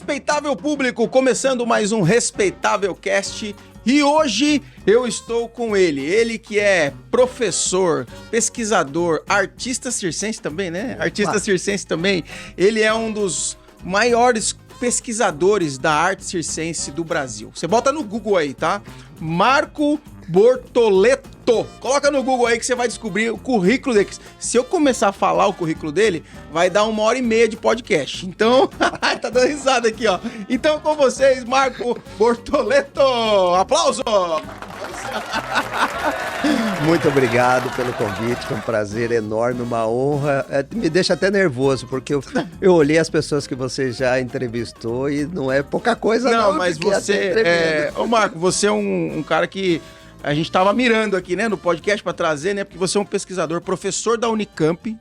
Respeitável público, começando mais um Respeitável Cast. E hoje eu estou com ele que é professor, pesquisador, artista circense também, né? Artista circense também. Ele é um dos maiores pesquisadores da arte circense do Brasil. Você bota no Google aí, tá? Marco Bortoleto. Coloca no Google aí que você vai descobrir o currículo dele. Se eu começar a falar o currículo dele, vai dar 1h30 de podcast. Então, tá dando risada aqui, ó. Então, com vocês, Marco Bortoleto. Aplauso! Muito obrigado pelo convite, foi um prazer enorme, uma honra. Me deixa até nervoso, porque eu olhei as pessoas que você já entrevistou e não é pouca coisa não. Mas você Ô Marco, você é um cara que a gente tava mirando aqui, né, no podcast para trazer, né, porque você é um pesquisador, professor da Unicamp,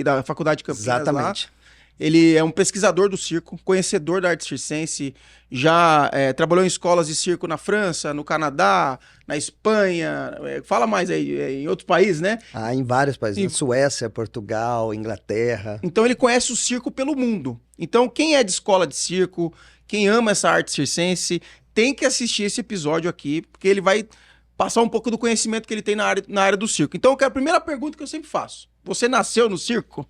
da Faculdade de Campinas. Exatamente. Lá. Ele é um pesquisador do circo, conhecedor da arte circense, já trabalhou em escolas de circo na França, no Canadá, na Espanha, fala mais aí, em outros países, né? Em vários países, Suécia, Portugal, Inglaterra. Então ele conhece o circo pelo mundo. Então quem é de escola de circo, quem ama essa arte circense, tem que assistir esse episódio aqui, porque ele vai passar um pouco do conhecimento que ele tem na área do circo. Então a primeira pergunta que eu sempre faço. Você nasceu no circo?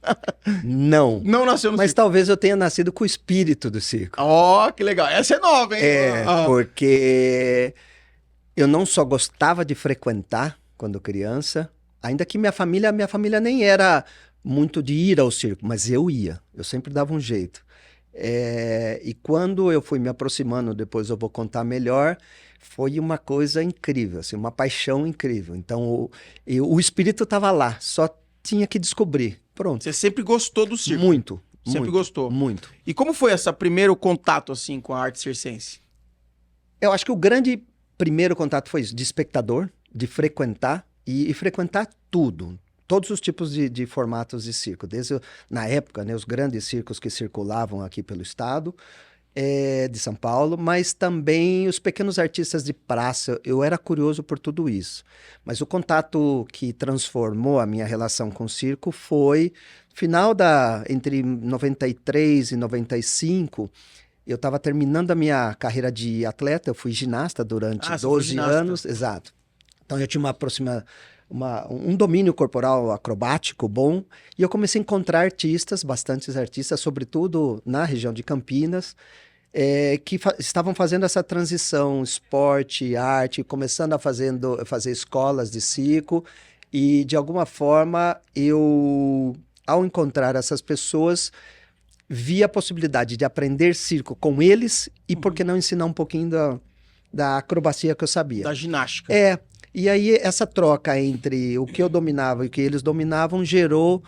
Não. Não nasceu no circo? Mas talvez eu tenha nascido com o espírito do circo. Ó, que legal. Essa é nova, hein? Porque eu não só gostava de frequentar quando criança, ainda que minha família nem era muito de ir ao circo, mas eu ia. Eu sempre dava um jeito. E quando eu fui me aproximando, depois eu vou contar melhor, foi uma coisa incrível, assim, uma paixão incrível. Então, o espírito estava lá, só tinha que descobrir. Pronto. Você sempre gostou do circo? Muito. Sempre gostou? Muito. E como foi esse primeiro contato, assim, com a arte circense? Eu acho que o grande primeiro contato foi isso, de espectador, de frequentar e frequentar tudo. Todos os tipos de formatos de circo. Desde, na época, né, os grandes circos que circulavam aqui pelo estado de São Paulo, mas também os pequenos artistas de praça. Eu era curioso por tudo isso. Mas o contato que transformou a minha relação com o circo foi entre 93 e 95. Eu estava terminando a minha carreira de atleta, eu fui ginasta durante 12 anos. Exato. Então eu tinha um domínio corporal acrobático bom, e eu comecei a encontrar bastantes artistas, sobretudo na região de Campinas, que estavam fazendo essa transição esporte, arte, começando a fazer escolas de circo, e de alguma forma ao encontrar essas pessoas, vi a possibilidade de aprender circo com eles e por que não ensinar um pouquinho da acrobacia que eu sabia. Da ginástica. E aí essa troca entre o que eu dominava e o que eles dominavam gerou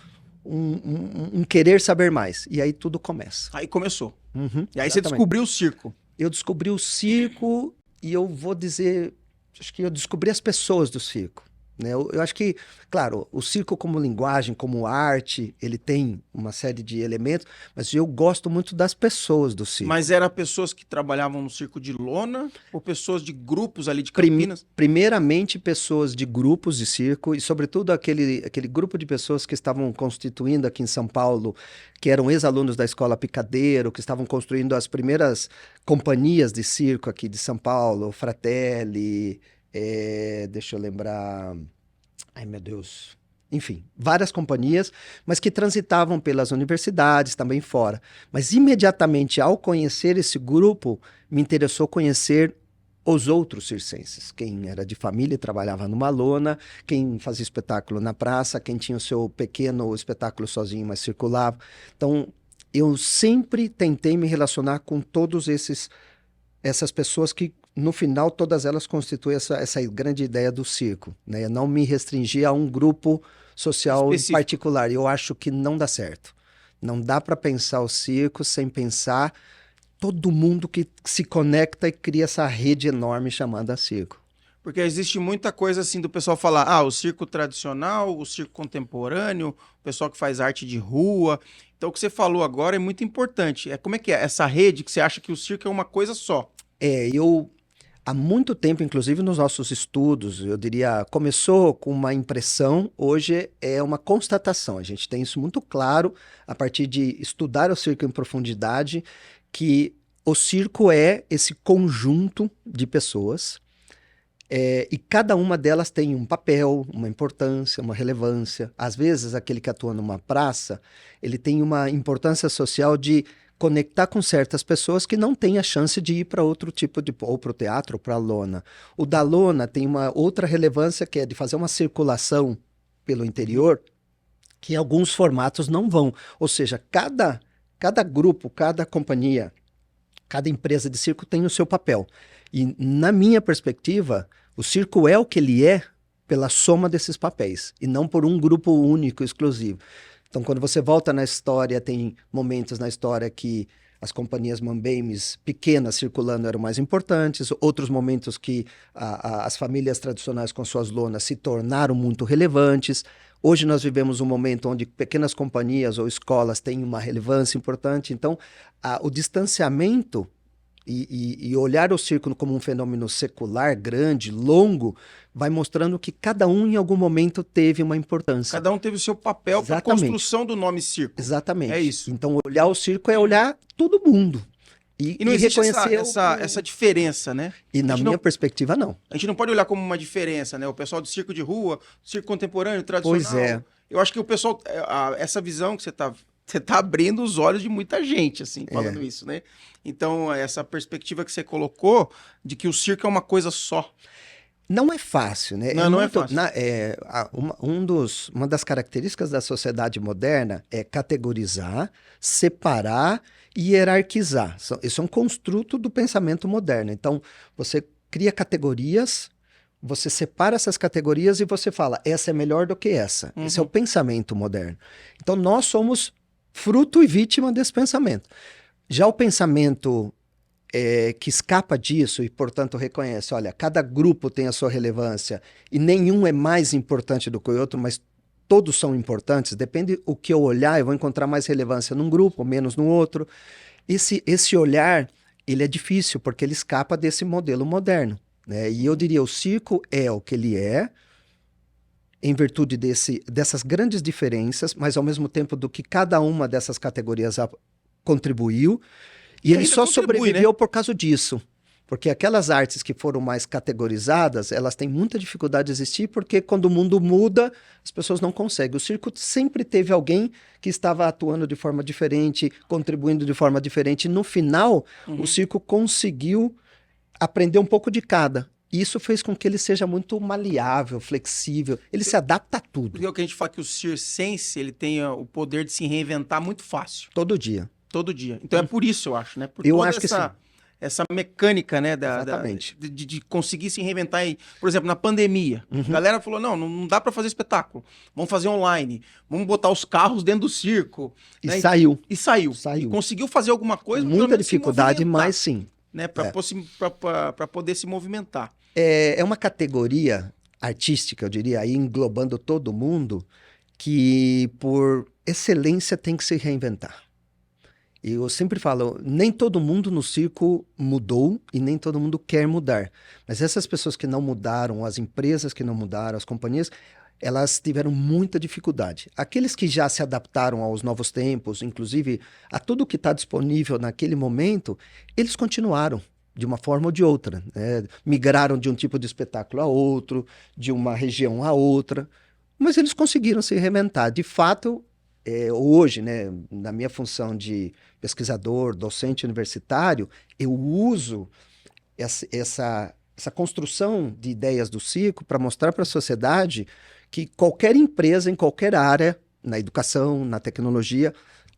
um querer saber mais. E aí tudo começa. Aí começou. Uhum, e aí exatamente. Você descobriu o circo. Eu descobri o circo e eu vou dizer, acho que eu descobri as pessoas do circo. Né? Eu acho que, claro, o circo como linguagem, como arte, ele tem uma série de elementos, mas eu gosto muito das pessoas do circo. Mas eram pessoas que trabalhavam no circo de lona ou pessoas de grupos ali de Campinas? Primeiramente, pessoas de grupos de circo e, sobretudo, aquele grupo de pessoas que estavam constituindo aqui em São Paulo, que eram ex-alunos da Escola Picadeiro, que estavam construindo as primeiras companhias de circo aqui de São Paulo, Fratelli... deixa eu lembrar... Ai, meu Deus... Enfim, várias companhias, mas que transitavam pelas universidades, também fora. Mas imediatamente, ao conhecer esse grupo, me interessou conhecer os outros circenses. Quem era de família e trabalhava numa lona, quem fazia espetáculo na praça, quem tinha o seu pequeno espetáculo sozinho, mas circulava. Então, eu sempre tentei me relacionar com todos essas pessoas que, no final, todas elas constituem essa grande ideia do circo, né? Eu não me restringir a um grupo social específico. Particular. Eu acho que não dá certo. Não dá para pensar o circo sem pensar todo mundo que se conecta e cria essa rede enorme chamada circo. Porque existe muita coisa assim do pessoal falar, o circo tradicional, o circo contemporâneo, o pessoal que faz arte de rua. Então o que você falou agora é muito importante. Como é que é essa rede que você acha que o circo é uma coisa só? Há muito tempo, inclusive nos nossos estudos, eu diria, começou com uma impressão, hoje é uma constatação. A gente tem isso muito claro a partir de estudar o circo em profundidade, que O circo é esse conjunto de pessoas, e cada uma delas tem um papel, uma importância, uma relevância. Às vezes, aquele que atua numa praça, ele tem uma importância social de conectar com certas pessoas que não têm a chance de ir para outro tipo de... ou para o teatro, ou para a lona. O da lona tem uma outra relevância, que é de fazer uma circulação pelo interior, que em alguns formatos não vão. Ou seja, cada grupo, cada companhia, cada empresa de circo tem o seu papel. E, na minha perspectiva, o circo é o que ele é pela soma desses papéis, e não por um grupo único, exclusivo. Então, quando você volta na história, tem momentos na história que as companhias mambembes pequenas circulando eram mais importantes, outros momentos que as famílias tradicionais com suas lonas se tornaram muito relevantes. Hoje nós vivemos um momento onde pequenas companhias ou escolas têm uma relevância importante. Então, o distanciamento e olhar o circo como um fenômeno secular, grande, longo, vai mostrando que cada um em algum momento teve uma importância. Cada um teve o seu papel para a construção do nome circo. Exatamente. É isso. Então, olhar o circo é olhar todo mundo. E não existe essa diferença, né? E na minha perspectiva, não. A gente não pode olhar como uma diferença, né? O pessoal do circo de rua, circo contemporâneo, tradicional. Pois é. Eu acho que o pessoal, essa visão que você tá abrindo os olhos de muita gente, assim, falando isso, né? Então, essa perspectiva que você colocou de que o circo é uma coisa só. Não é fácil, né? Não é fácil. Uma das características da sociedade moderna é categorizar, separar e hierarquizar. Isso é um construto do pensamento moderno. Então, você cria categorias, você separa essas categorias e você fala, essa é melhor do que essa. Esse é o pensamento moderno. Então, nós somos fruto e vítima desse pensamento. Já o pensamento que escapa disso e, portanto, reconhece, olha, cada grupo tem a sua relevância e nenhum é mais importante do que o outro, mas todos são importantes, depende o que eu olhar, eu vou encontrar mais relevância num grupo, menos no outro. Esse olhar, ele é difícil, porque ele escapa desse modelo moderno, né? E eu diria, o circo é o que ele é, em virtude dessas grandes diferenças, mas ao mesmo tempo do que cada uma dessas categorias contribuiu, e ele só sobreviveu, né, por causa disso. Porque aquelas artes que foram mais categorizadas, elas têm muita dificuldade de existir, porque quando o mundo muda, as pessoas não conseguem. O circo sempre teve alguém que estava atuando de forma diferente, contribuindo de forma diferente. No final, o circo conseguiu aprender um pouco de cada. E isso fez com que ele seja muito maleável, flexível. Ele se adapta a tudo. Porque é o que a gente fala, que o circense, ele tem o poder de se reinventar muito fácil. Todo dia. Todo dia. Então é por isso, eu acho, né? Por eu acho que sim. Essa mecânica, né, Exatamente. De conseguir se reinventar. Por exemplo, na pandemia, a galera falou, não dá para fazer espetáculo, vamos fazer online, vamos botar os carros dentro do circo. E né? saiu. E saiu. E conseguiu fazer alguma coisa. Muita dificuldade, mas sim. Né, para poder se movimentar. É uma categoria artística, eu diria, aí englobando todo mundo, que por excelência tem que se reinventar. Eu sempre falo, nem todo mundo no circo mudou e nem todo mundo quer mudar. Mas essas pessoas que não mudaram, as empresas que não mudaram, as companhias, elas tiveram muita dificuldade. Aqueles que já se adaptaram aos novos tempos, inclusive a tudo que está disponível naquele momento, eles continuaram de uma forma ou de outra, né? Migraram de um tipo de espetáculo a outro, de uma região a outra, mas eles conseguiram se reinventar. De fato, hoje, né, na minha função de pesquisador, docente universitário, eu uso essa construção de ideias do circo para mostrar para a sociedade que qualquer empresa, em qualquer área, na educação, na tecnologia,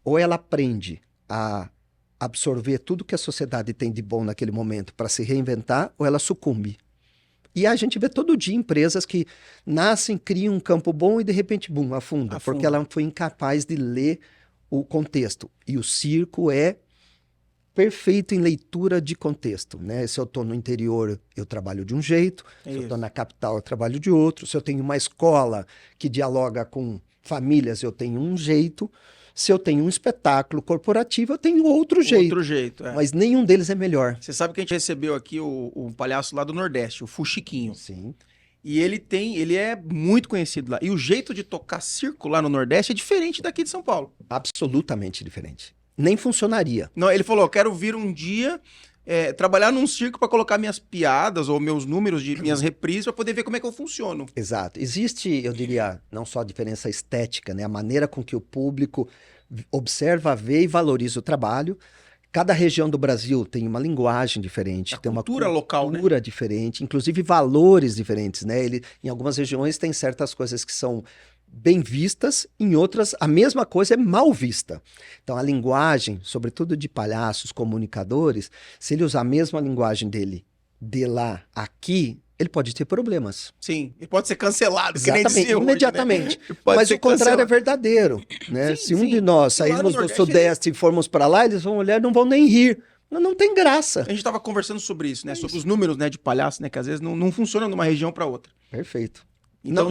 ou ela aprende a absorver tudo que a sociedade tem de bom naquele momento para se reinventar, ou ela sucumbe. E a gente vê todo dia empresas que nascem, criam um campo bom e de repente, bum, afunda. Porque ela foi incapaz de ler o contexto. E o circo é perfeito em leitura de contexto, né? Se eu estou no interior, eu trabalho de um jeito. Se eu estou na capital, eu trabalho de outro. Se eu tenho uma escola que dialoga com famílias, eu tenho um jeito. Se eu tenho um espetáculo corporativo, eu tenho outro jeito. Outro jeito, Mas nenhum deles é melhor. Você sabe que a gente recebeu aqui o palhaço lá do Nordeste, o Fuxiquinho. Sim. E ele é muito conhecido lá. E o jeito de tocar circo lá no Nordeste é diferente daqui de São Paulo. Absolutamente diferente. Nem funcionaria. Não, ele falou, eu quero vir um dia trabalhar num circo para colocar minhas piadas ou meus números de minhas reprises para poder ver como é que eu funciono. Exato. Existe, eu diria, não só a diferença estética, né? A maneira com que o público observa, vê e valoriza o trabalho. Cada região do Brasil tem uma linguagem diferente, tem uma cultura local, né? Cultura diferente, inclusive valores diferentes, né? Em algumas regiões tem certas coisas que são bem vistas, em outras a mesma coisa é mal vista. Então a linguagem, sobretudo de palhaços, comunicadores, se ele usar a mesma linguagem dele de lá aqui, ele pode ter problemas. Sim, ele pode ser cancelado, exatamente, que nem imediatamente. Hoje, né? Mas o contrário é verdadeiro, né? Sim, se um de nós sairmos do Sudeste e formos para lá, eles vão olhar e não vão nem rir. Não tem graça. A gente estava conversando sobre isso, né? Sobre os números, né, de palhaço, né? Que às vezes não funciona de uma região para outra. Perfeito. Então,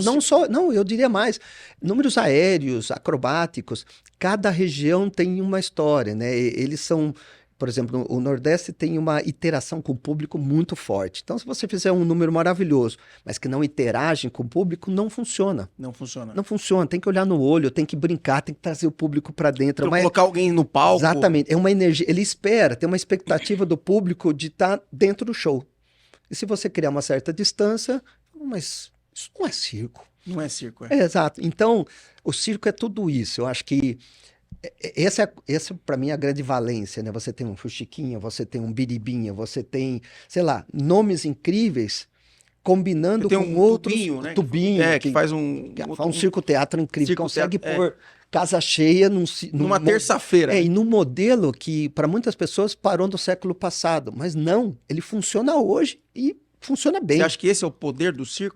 eu diria mais, números aéreos, acrobáticos, cada região tem uma história, né? Eles são, por exemplo, o Nordeste tem uma interação com o público muito forte. Então, se você fizer um número maravilhoso, mas que não interage com o público, não funciona. Não funciona. Não funciona, tem que olhar no olho, tem que brincar, tem que trazer o público para dentro. Colocar alguém no palco. Exatamente, é uma energia, ele espera, tem uma expectativa do público de estar dentro do show. E se você criar uma certa distância, mas... isso não é circo. Não é circo, exato. Então, o circo é tudo isso. Eu acho que essa para mim, é a grande valência, né? Você tem um Fuxiquinha, você tem um Biribinha, você tem, sei lá, nomes incríveis combinando com outros... Tubinho, né? Tubinho. Que faz um circo-teatro incrível. Consegue pôr casa cheia numa terça-feira. E num modelo que, para muitas pessoas, parou no século passado. Mas não, ele funciona hoje e funciona bem. Você acha que esse é o poder do circo?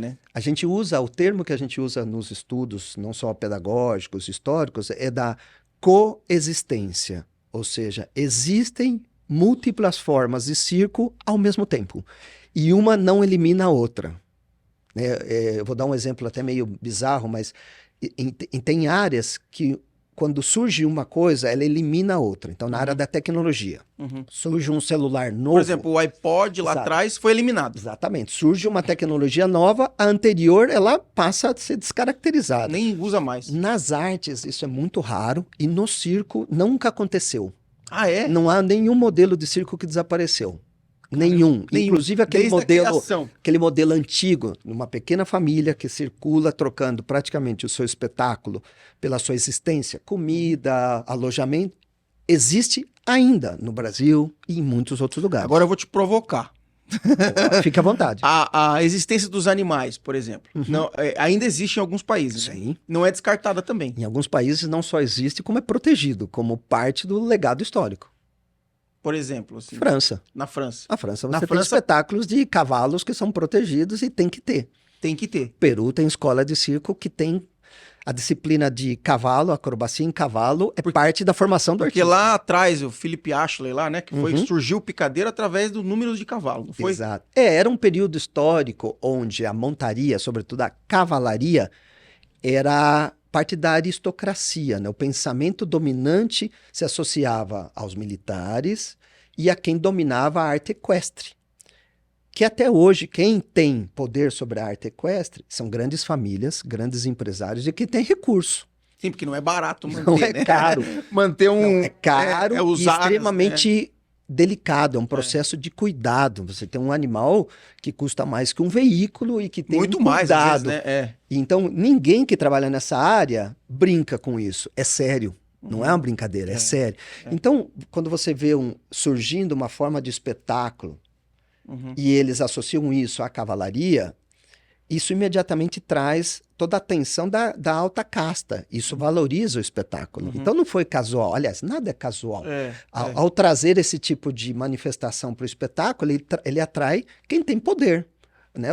Né? A gente usa, o termo que a gente usa nos estudos, não só pedagógicos, históricos, é da coexistência. Ou seja, existem múltiplas formas de circo ao mesmo tempo. E uma não elimina a outra. Eu vou dar um exemplo até meio bizarro, mas tem áreas que, quando surge uma coisa, ela elimina a outra. Então, na área da tecnologia, surge um celular novo. Por exemplo, o iPod lá atrás foi eliminado. Exatamente. Surge uma tecnologia nova, a anterior, ela passa a ser descaracterizada. Nem usa mais. Nas artes, isso é muito raro, e no circo nunca aconteceu. Ah, é? Não há nenhum modelo de circo que desapareceu. Nenhum. Inclusive aquele modelo antigo, numa pequena família que circula trocando praticamente o seu espetáculo pela sua existência, comida, alojamento, existe ainda no Brasil e em muitos outros lugares. Agora eu vou te provocar. Fique à vontade. A existência dos animais, por exemplo, não, ainda existe em alguns países. Sim. Né? Não é descartada também. Em alguns países não só existe, como é protegido, como parte do legado histórico. Por exemplo, assim, França. Na França. Na França você tem espetáculos de cavalos que são protegidos e tem que ter. Tem que ter. Peru tem escola de circo que tem a disciplina de cavalo, acrobacia em cavalo, parte da formação do artista. Porque lá atrás, o Philip Ashley lá, né, que surgiu o picadeiro através dos números de cavalo, não foi? Exato. Era um período histórico onde a montaria, sobretudo a cavalaria, era parte da aristocracia, né? O pensamento dominante se associava aos militares e a quem dominava a arte equestre. Que até hoje, quem tem poder sobre a arte equestre são grandes famílias, grandes empresários e que têm recurso. Sim, porque não é barato manter, não é né? caro. Manter um... Não, é caro e extremamente delicado, é um processo de cuidado. Você tem um animal que custa mais que um veículo e que tem muito um cuidado. Mais, às vezes, né? Então, ninguém que trabalha nessa área brinca com isso. É sério. Não é uma brincadeira, é sério. Então, quando você vê surgindo uma forma de espetáculo e eles associam isso à cavalaria, isso imediatamente traz toda a atenção da alta casta. Isso valoriza o espetáculo. Então não foi casual. Aliás, nada é casual. Ao trazer esse tipo de manifestação para o espetáculo, ele atrai quem tem poder. Né?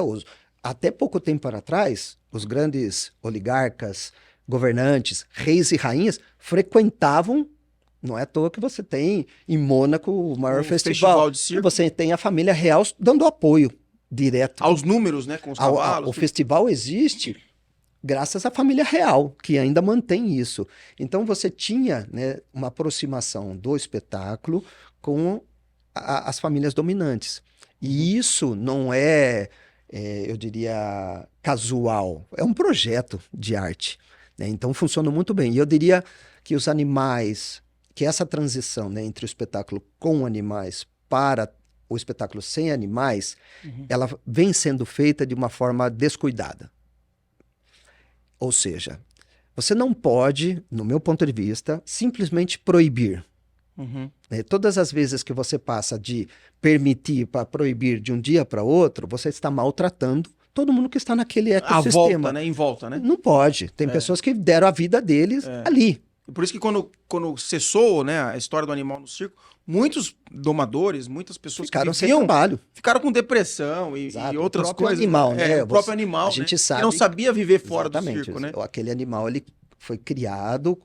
Até pouco tempo atrás, os grandes oligarcas, governantes, reis e rainhas frequentavam. Não é à toa que você tem em Mônaco o maior festival de circo. Você tem a família real dando apoio direto. Aos números, né? Com os cavalos. O festival existe graças à família real, que ainda mantém isso. Então você tinha, né, uma aproximação do espetáculo com as famílias dominantes. E isso não eu diria, casual. É um projeto de arte. Né? Então funciona muito bem. E eu diria que os animais que essa transição, né, entre o espetáculo com animais para o espetáculo sem animais, ela vem sendo feita de uma forma descuidada. Ou seja, você não pode, no meu ponto de vista, simplesmente proibir. Todas as vezes que você passa de permitir para proibir de um dia para outro, você está maltratando todo mundo que está naquele ecossistema. À volta, né? Em volta, né? Não pode. Tem pessoas que deram a vida deles ali. Por isso que quando cessou, né, a história do animal no circo, muitos domadores, muitas pessoas Ficaram que sem viviam, trabalho. ficaram com depressão e outras o próprio coisas. Animal, né? O próprio animal, a gente né? sabe Que não sabia viver fora exatamente, do circo, né? Aquele animal, ele foi criado,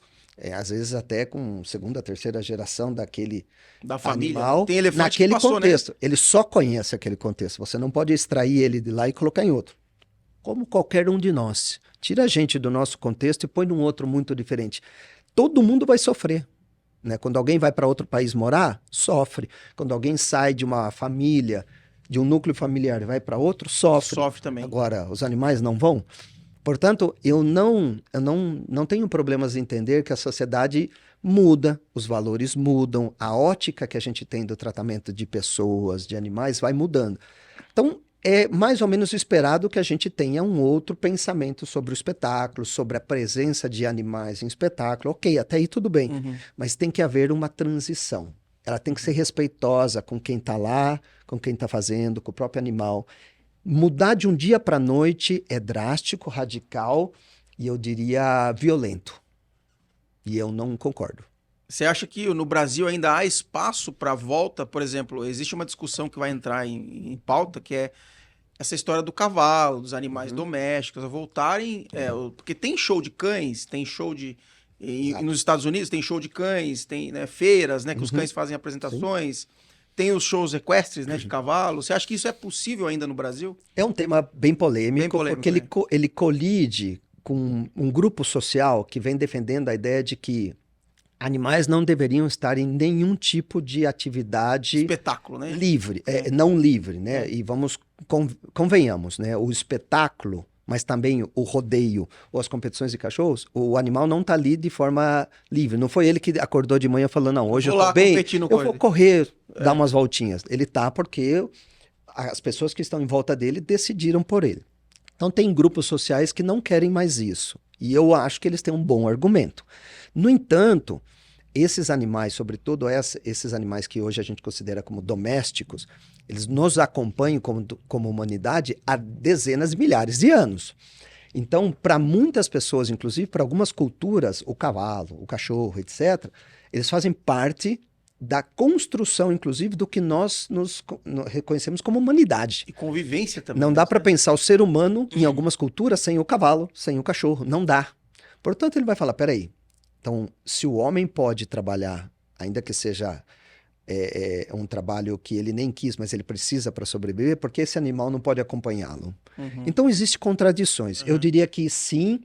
às vezes até com segunda, terceira geração daquele Da família. animal, Tem elefante naquele que passou, contexto. né? Ele só conhece aquele contexto. Você não pode extrair ele de lá e colocar em outro. Como qualquer um de nós. Tira a gente do nosso contexto e põe num outro muito diferente. Todo mundo vai sofrer. Né? Quando alguém vai para outro país morar, sofre. Quando alguém sai de uma família, de um núcleo familiar e vai para outro, sofre. Sofre também. Agora, os animais não vão? Portanto, eu não tenho problemas em entender que a sociedade muda, os valores mudam, a ótica que a gente tem do tratamento de pessoas, de animais, vai mudando. Então, é mais ou menos esperado que a gente tenha um outro pensamento sobre o espetáculo, sobre a presença de animais em espetáculo. Ok, até aí tudo bem, mas tem que haver uma transição. Ela tem que ser respeitosa com quem está lá, com quem está fazendo, com o próprio animal. Mudar de um dia para a noite é drástico, radical e eu diria violento. E eu não concordo. Você acha que no Brasil ainda há espaço para volta? Por exemplo, existe uma discussão que vai entrar em pauta, que é essa história do cavalo, dos animais domésticos, a voltarem... porque tem show de cães, tem show de... E nos Estados Unidos tem show de cães, tem, né, feiras, né, que os cães fazem apresentações... Sim. Tem os shows equestres, né, de cavalo. Você acha que isso é possível ainda no Brasil? É um tema bem polêmico porque ele colide com um grupo social que vem defendendo a ideia de que animais não deveriam estar em nenhum tipo de atividade... Espetáculo, né? Livre, não livre, né? E convenhamos, né? O espetáculo, mas também o rodeio ou as competições de cachorros, o animal não está ali de forma livre. Não foi ele que acordou de manhã falando, não, hoje eu tô bem, eu vou correr, dar umas voltinhas. Ele tá porque as pessoas que estão em volta dele decidiram por ele. Então tem grupos sociais que não querem mais isso. E eu acho que eles têm um bom argumento. No entanto, esses animais, sobretudo esses animais que hoje a gente considera como domésticos, eles nos acompanham como humanidade há dezenas de milhares de anos. Então, para muitas pessoas, inclusive para algumas culturas, o cavalo, o cachorro, etc., eles fazem parte da construção, inclusive, do que nós nos reconhecemos como humanidade. E convivência também. Não dá para pensar o ser humano, em algumas culturas, sem o cavalo, sem o cachorro. Não dá. Portanto, ele vai falar, peraí, então, se o homem pode trabalhar, ainda que seja um trabalho que ele nem quis, mas ele precisa para sobreviver, porque esse animal não pode acompanhá-lo. Então, existem contradições. Eu diria que sim,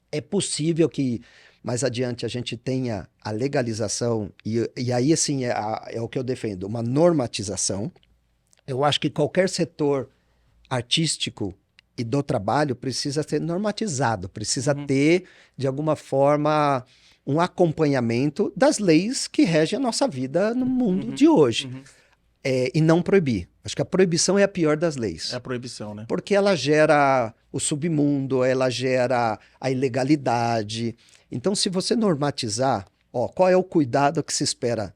é possível que mais adiante a gente tenha a legalização, e aí, assim, é o que eu defendo, uma normatização. Eu acho que qualquer setor artístico e do trabalho precisa ser normatizado, precisa ter, de alguma forma, um acompanhamento das leis que regem a nossa vida no mundo de hoje. E não proibir. Acho que a proibição é a pior das leis. É a proibição, né? Porque ela gera o submundo, ela gera a ilegalidade. Então, se você normatizar, qual é o cuidado que se espera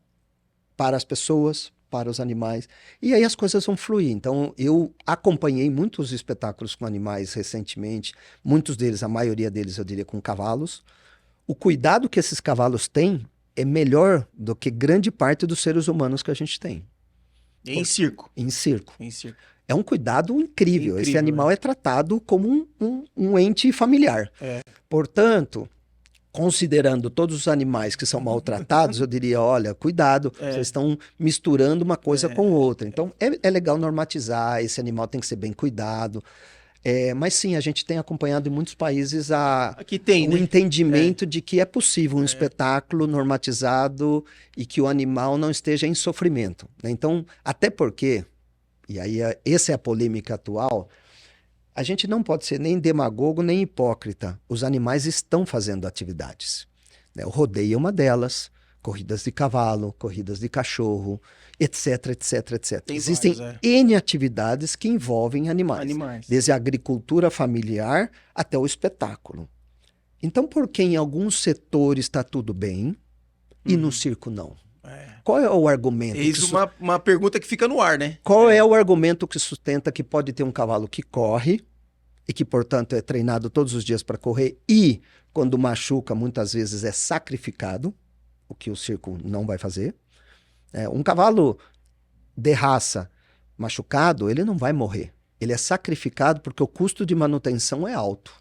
para as pessoas, para os animais, e aí as coisas vão fluir. Então, eu acompanhei muitos espetáculos com animais recentemente, muitos deles, a maioria deles, eu diria, com cavalos. O cuidado que esses cavalos têm é melhor do que grande parte dos seres humanos que a gente tem. Em circo. Em circo. Em circo. É um cuidado incrível. Esse animal é tratado como um ente familiar. Portanto, considerando todos os animais que são maltratados, eu diria, olha, cuidado, vocês estão misturando uma coisa com outra. Então, é legal normatizar, esse animal tem que ser bem cuidado. Mas sim, a gente tem acompanhado em muitos países o entendimento de que é possível um espetáculo normatizado e que o animal não esteja em sofrimento. Né? Então, até porque, e aí essa é a polêmica atual, a gente não pode ser nem demagogo nem hipócrita. Os animais estão fazendo atividades. Né? O rodeio é uma delas, corridas de cavalo, corridas de cachorro, etc, etc, etc. Tem Existem vários, N atividades que envolvem animais, desde a agricultura familiar até o espetáculo. Então, por que em alguns setores está tudo bem e no circo não? Qual é o argumento? Eis uma pergunta que fica no ar, né? Qual é o argumento que sustenta que pode ter um cavalo que corre e que, portanto, é treinado todos os dias para correr e, quando machuca, muitas vezes é sacrificado, o que o circo não vai fazer. Um cavalo de raça machucado, ele não vai morrer. Ele é sacrificado porque o custo de manutenção é alto.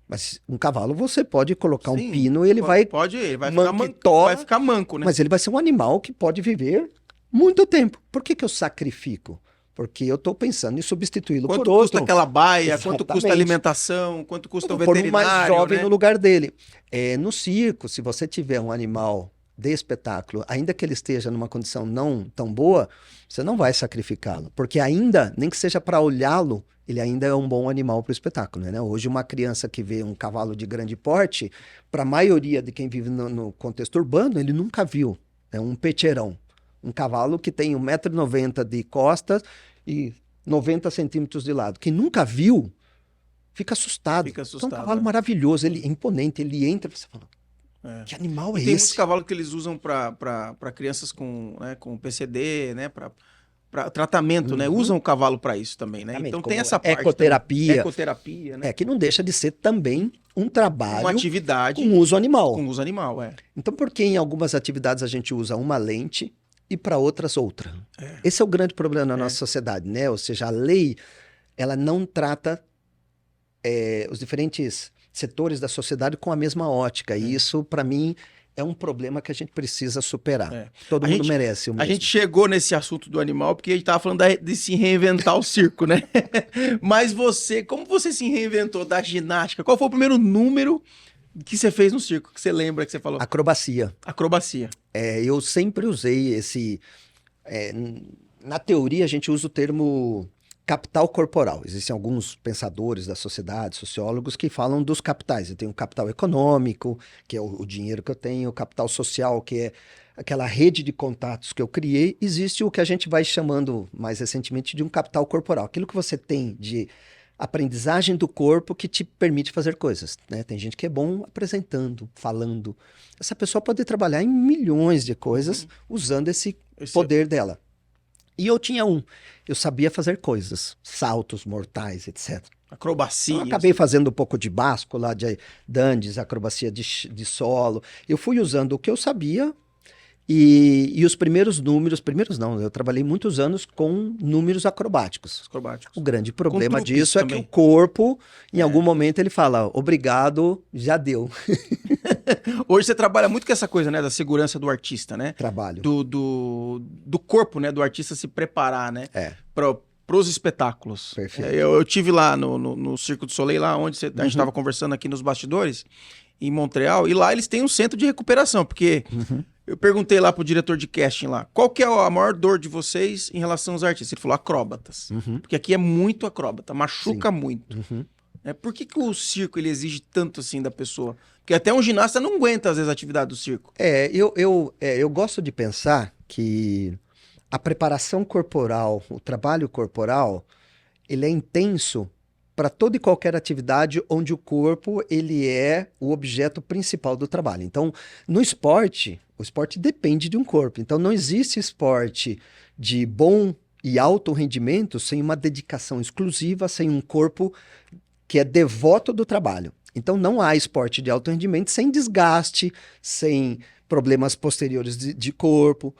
Mas um cavalo você pode colocar um pino e ele vai ficar manco, né? Mas ele vai ser um animal que pode viver muito tempo. Por que eu sacrifico? Porque eu estou pensando em substituí-lo por outro. Quanto custa aquela baia? Exatamente. Quanto custa a alimentação? Quanto custa o veterinário? Por um mais jovem, né? no lugar dele. No circo, se você tiver um animal de espetáculo, ainda que ele esteja numa condição não tão boa, você não vai sacrificá-lo. Porque ainda, nem que seja para olhá-lo, ele ainda é um bom animal para o espetáculo, né? Hoje, uma criança que vê um cavalo de grande porte, para a maioria de quem vive no contexto urbano, ele nunca viu. É um pecheirão. Um cavalo que tem 1,90 m de costas e 90 centímetros de lado. Quem nunca viu, fica assustado. Então, é um cavalo maravilhoso, ele é imponente, ele entra e você fala, que animal é esse? Tem muitos cavalos que eles usam para crianças com PCD, né? Para tratamento, né? Usam o cavalo para isso também, né? Então tem essa parte. Ecoterapia, né? Que não deixa de ser também um trabalho. Uma atividade. Com uso animal. Com uso animal, Então, por que em algumas atividades a gente usa uma lente e para outras outra? Esse é o grande problema na nossa sociedade, né? Ou seja, a lei, ela não trata os diferentes setores da sociedade com a mesma ótica. E isso, para mim, é um problema que a gente precisa superar. Todo mundo merece o mesmo. A gente chegou nesse assunto do animal porque a gente estava falando de se reinventar o circo, né? Mas como você se reinventou da ginástica? Qual foi o primeiro número que você fez no circo, que você lembra que você falou? Acrobacia. Eu sempre usei esse... na teoria, a gente usa o termo capital corporal. Existem alguns pensadores da sociedade, sociólogos, que falam dos capitais. Eu tenho o capital econômico, que é o dinheiro que eu tenho, o capital social, que é aquela rede de contatos que eu criei. Existe o que a gente vai chamando mais recentemente de um capital corporal. Aquilo que você tem de aprendizagem do corpo que te permite fazer coisas, né? Tem gente que é bom apresentando, falando. Essa pessoa pode trabalhar em milhões de coisas usando esse poder dela. E eu tinha eu sabia fazer coisas, saltos mortais, etc. Acrobacia. Eu acabei fazendo um pouco de báscula, de dandes, acrobacia de solo. Eu fui usando o que eu sabia e os primeiros não, eu trabalhei muitos anos com números acrobáticos. O grande problema disso é que o corpo, em algum momento, ele fala, obrigado, já deu. Hoje você trabalha muito com essa coisa, né, da segurança do artista, né? Trabalho. Do corpo, né, do artista se preparar, né? Para os espetáculos. Perfeito. Eu tive lá no Circo du Soleil, lá onde a gente estava conversando aqui nos bastidores, em Montreal, e lá eles têm um centro de recuperação, porque eu perguntei lá pro diretor de casting lá, qual que é a maior dor de vocês em relação aos artistas? Ele falou, acróbatas. Porque aqui é muito acróbata, machuca muito. Por que o circo ele exige tanto assim da pessoa? Porque até um ginasta não aguenta, às vezes, a atividade do circo. Eu gosto de pensar que a preparação corporal, o trabalho corporal, ele é intenso para toda e qualquer atividade onde o corpo ele é o objeto principal do trabalho. Então, no esporte, o esporte depende de um corpo. Então, não existe esporte de bom e alto rendimento sem uma dedicação exclusiva, sem um corpo que é devoto do trabalho. Então, não há esporte de alto rendimento sem desgaste, sem problemas posteriores de corpo.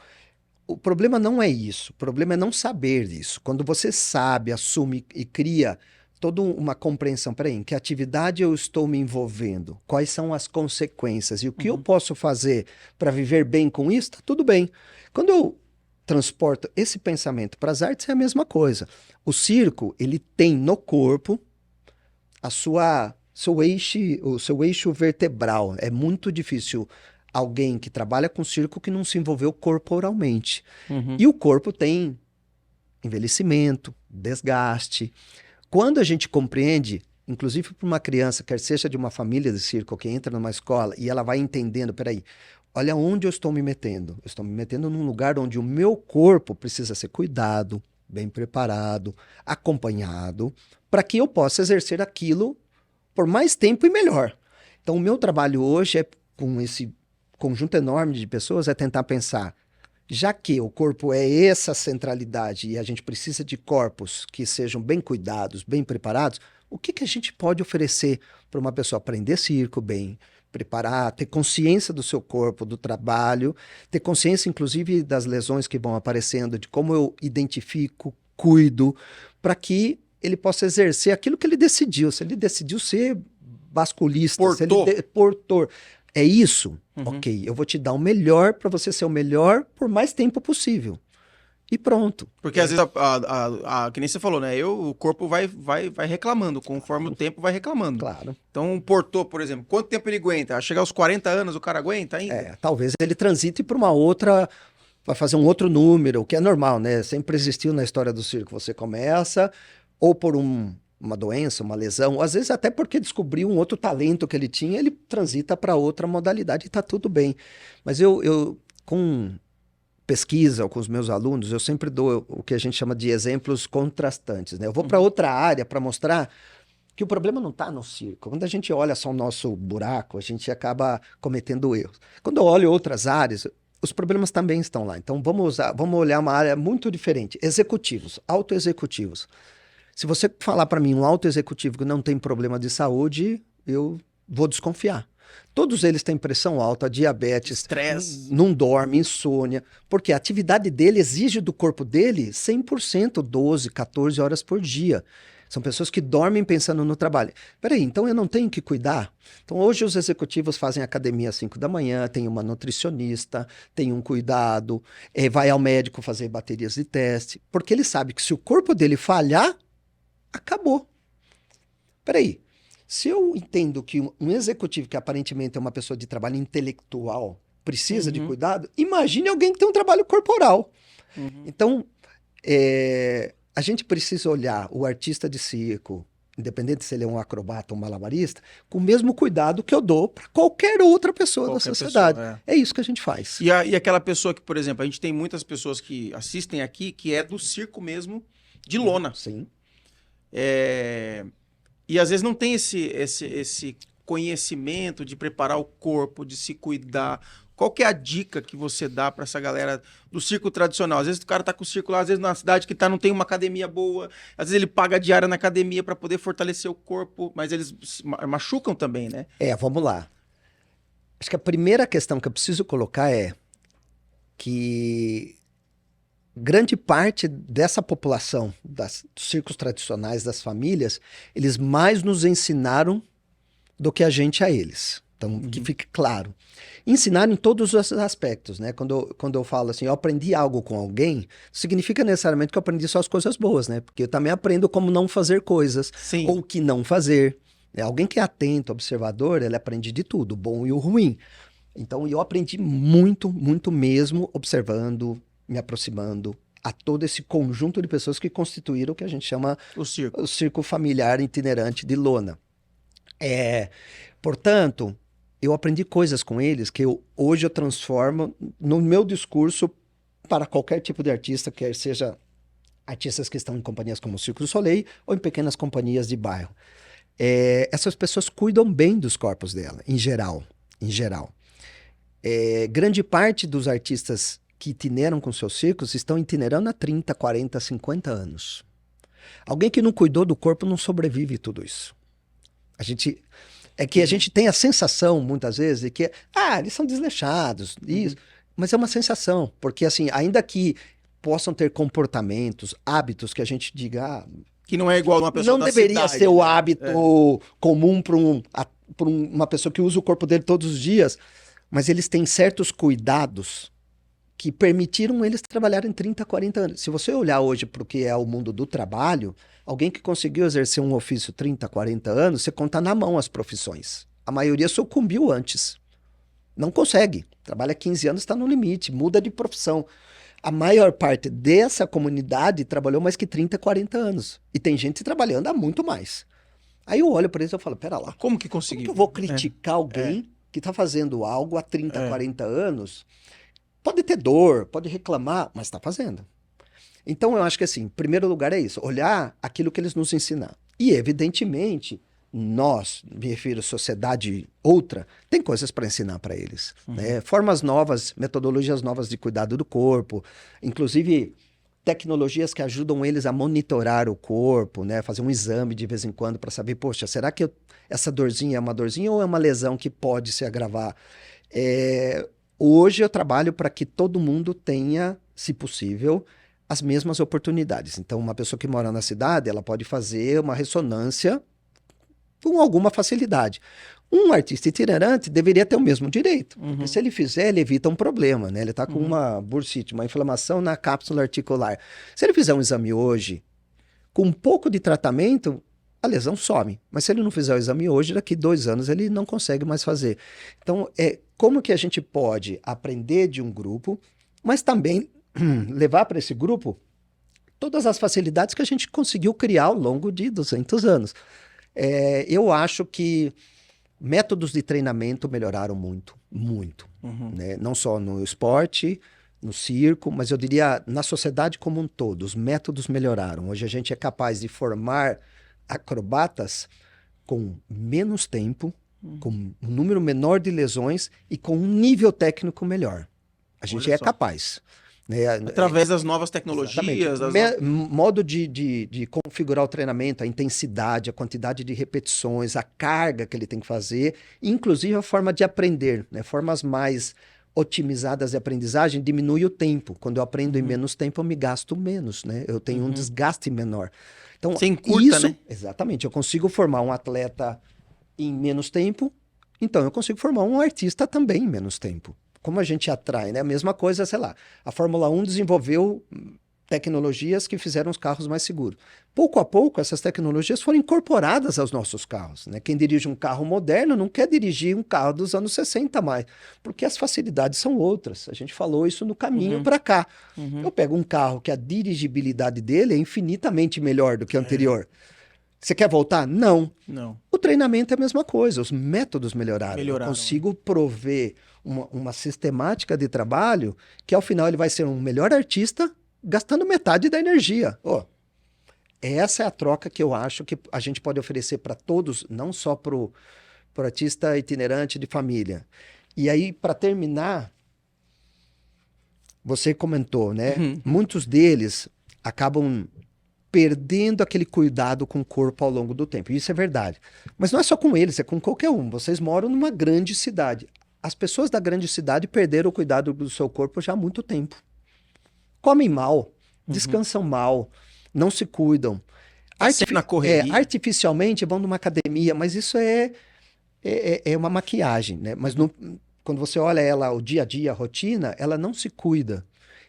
O problema não é isso. O problema é não saber isso. Quando você sabe, assume e cria toda uma compreensão, em que atividade eu estou me envolvendo, quais são as consequências e o que eu posso fazer para viver bem com isso, tá tudo bem. Quando eu transporto esse pensamento para as artes, é a mesma coisa. O circo, ele tem no corpo o seu eixo vertebral. É muito difícil alguém que trabalha com circo que não se envolveu corporalmente. E o corpo tem envelhecimento, desgaste. Quando a gente compreende, inclusive para uma criança, quer seja de uma família de circo, que entra numa escola e ela vai entendendo, olha onde eu estou me metendo. Eu estou me metendo num lugar onde o meu corpo precisa ser cuidado, bem preparado, acompanhado, para que eu possa exercer aquilo por mais tempo e melhor. Então, o meu trabalho hoje com esse conjunto enorme de pessoas, é tentar pensar, já que o corpo é essa centralidade e a gente precisa de corpos que sejam bem cuidados, bem preparados, o que a gente pode oferecer para uma pessoa aprender circo bem, preparar, ter consciência do seu corpo, do trabalho, ter consciência, inclusive, das lesões que vão aparecendo, de como eu identifico, cuido, para que ele possa exercer aquilo que ele decidiu. Se ele decidiu ser basculista, portor, é isso? Ok, eu vou te dar o melhor para você ser o melhor por mais tempo possível. E pronto. Porque às vezes, que nem você falou, né? O corpo vai reclamando, conforme o tempo vai reclamando. Claro. Então, um portor, por exemplo, quanto tempo ele aguenta? A chegar aos 40 anos, o cara aguenta ainda? Talvez ele transite para uma outra, vai fazer um outro número, o que é normal, né? Sempre existiu na história do circo. Você começa ou por uma doença, uma lesão, ou às vezes até porque descobriu um outro talento que ele tinha, ele transita para outra modalidade e está tudo bem. Mas eu com pesquisa ou com os meus alunos, eu sempre dou o que a gente chama de exemplos contrastantes, né? Eu vou para outra área para mostrar que o problema não está no circo. Quando a gente olha só o nosso buraco, a gente acaba cometendo erros. Quando eu olho outras áreas, os problemas também estão lá. Então vamos olhar uma área muito diferente. Executivos, autoexecutivos. Se você falar para mim um autoexecutivo que não tem problema de saúde, eu vou desconfiar. Todos eles têm pressão alta, diabetes, estresse, não dorme, insônia, porque a atividade dele exige do corpo dele 100%, 12, 14 horas por dia. São pessoas que dormem pensando no trabalho. Peraí, então eu não tenho que cuidar? Então hoje os executivos fazem academia às 5 da manhã, tem uma nutricionista, tem um cuidado, vai ao médico fazer baterias de teste, porque ele sabe que se o corpo dele falhar, acabou. Peraí, se eu entendo que um executivo que aparentemente é uma pessoa de trabalho intelectual precisa de cuidado, imagine alguém que tem um trabalho corporal. Então, a gente precisa olhar o artista de circo, independente se ele é um acrobata ou um malabarista, com o mesmo cuidado que eu dou para qualquer outra pessoa da sociedade. É isso que a gente faz. E aquela pessoa que, por exemplo, a gente tem muitas pessoas que assistem aqui que é do circo mesmo, de lona. Sim. E às vezes não tem esse conhecimento de preparar o corpo, de se cuidar. Qual que é a dica que você dá para essa galera do circo tradicional? Às vezes o cara tá com o circo lá, às vezes na cidade que não tem uma academia boa, às vezes ele paga a diária na academia para poder fortalecer o corpo, mas eles machucam também, né? Vamos lá. Acho que a primeira questão que eu preciso colocar é que grande parte dessa população dos circos tradicionais, das famílias, eles mais nos ensinaram do que a gente a eles. Então, que fique claro. Ensinaram em todos os aspectos, né? Quando eu falo assim, eu aprendi algo com alguém, significa necessariamente que eu aprendi só as coisas boas, né? Porque eu também aprendo como não fazer coisas, ou o que não fazer. Alguém que é atento, observador, ele aprende de tudo, o bom e o ruim. Então, eu aprendi muito, muito mesmo, observando, me aproximando a todo esse conjunto de pessoas que constituíram o que a gente chama o circo familiar itinerante de lona. Portanto, eu aprendi coisas com eles que hoje eu transformo no meu discurso para qualquer tipo de artista, quer seja artistas que estão em companhias como o Circo do Soleil ou em pequenas companhias de bairro. Essas pessoas cuidam bem dos corpos dela, em geral. Grande parte dos artistas que itineram com seus circos estão itinerando há 30, 40, 50 anos. Alguém que não cuidou do corpo não sobrevive tudo isso. A gente tem a sensação, muitas vezes, de que eles são desleixados, isso. Mas é uma sensação, porque assim, ainda que possam ter comportamentos, hábitos que a gente diga... que não é igual uma pessoa não da deveria cidade, ser o hábito comum para uma pessoa que usa o corpo dele todos os dias, mas eles têm certos cuidados que permitiram eles trabalharem 30, 40 anos. Se você olhar hoje para o que é o mundo do trabalho, alguém que conseguiu exercer um ofício 30, 40 anos, você conta na mão as profissões. A maioria sucumbiu antes. Não consegue. Trabalha 15 anos, está no limite, muda de profissão. A maior parte dessa comunidade trabalhou mais que 30, 40 anos. E tem gente trabalhando há muito mais. Aí eu olho para eles e falo, pera lá. Como que conseguiu? Como que eu vou criticar alguém que está fazendo algo há 30, 40 anos, pode ter dor, pode reclamar, mas está fazendo. Então, eu acho que, assim, em primeiro lugar é isso, olhar aquilo que eles nos ensinaram. E, evidentemente, nós, me refiro à sociedade outra, tem coisas para ensinar para eles. Né? Formas novas, metodologias novas de cuidado do corpo, inclusive tecnologias que ajudam eles a monitorar o corpo, né? Fazer um exame de vez em quando para saber, poxa, será que essa dorzinha é uma dorzinha ou é uma lesão que pode se agravar? Hoje eu trabalho para que todo mundo tenha, se possível, as mesmas oportunidades. Então, uma pessoa que mora na cidade, ela pode fazer uma ressonância com alguma facilidade. Um artista itinerante deveria ter o mesmo direito, porque se ele fizer, ele evita um problema, né? Ele está com uma bursite, uma inflamação na cápsula articular. Se ele fizer um exame hoje, com um pouco de tratamento, a lesão some. Mas se ele não fizer o exame hoje, daqui 2 anos ele não consegue mais fazer. Então, como que a gente pode aprender de um grupo, mas também levar para esse grupo todas as facilidades que a gente conseguiu criar ao longo de 200 anos. Eu acho que métodos de treinamento melhoraram muito, muito. Né? Não só no esporte, no circo, mas eu diria na sociedade como um todo. Os métodos melhoraram. Hoje a gente é capaz de formar acrobatas com menos tempo, com um número menor de lesões e com um nível técnico melhor. A gente capaz. Né? Através das novas tecnologias. Modo de configurar o treinamento, a intensidade, a quantidade de repetições, a carga que ele tem que fazer, inclusive a forma de aprender. Né? Formas mais otimizadas de aprendizagem diminui o tempo. Quando eu aprendo em menos tempo, eu me gasto menos. Né? Eu tenho um desgaste menor. Então, você encurta, né? Exatamente. Eu consigo formar um atleta em menos tempo, então eu consigo formar um artista também em menos tempo. Como a gente atrai, né? A mesma coisa, sei lá, a Fórmula 1 desenvolveu tecnologias que fizeram os carros mais seguros. Pouco a pouco, essas tecnologias foram incorporadas aos nossos carros. Né? Quem dirige um carro moderno não quer dirigir um carro dos anos 60 mais, porque as facilidades são outras. A gente falou isso no caminho para cá. Eu pego um carro que a dirigibilidade dele é infinitamente melhor do que o anterior. Você quer voltar? Não. O treinamento é a mesma coisa, os métodos melhoraram. Eu consigo prover uma sistemática de trabalho que ao final ele vai ser um melhor artista gastando metade da energia. Essa é a troca que eu acho que a gente pode oferecer para todos, não só para o artista itinerante de família. E aí, para terminar, você comentou, né? Muitos deles acabam perdendo aquele cuidado com o corpo ao longo do tempo. Isso é verdade. Mas não é só com eles, é com qualquer um. Vocês moram numa grande cidade. As pessoas da grande cidade perderam o cuidado do seu corpo já há muito tempo. Comem mal, descansam mal, não se cuidam. Na correria. Artificialmente vão numa academia, mas isso é uma maquiagem, né? Mas quando você olha ela, o dia a dia, a rotina, ela não se cuida.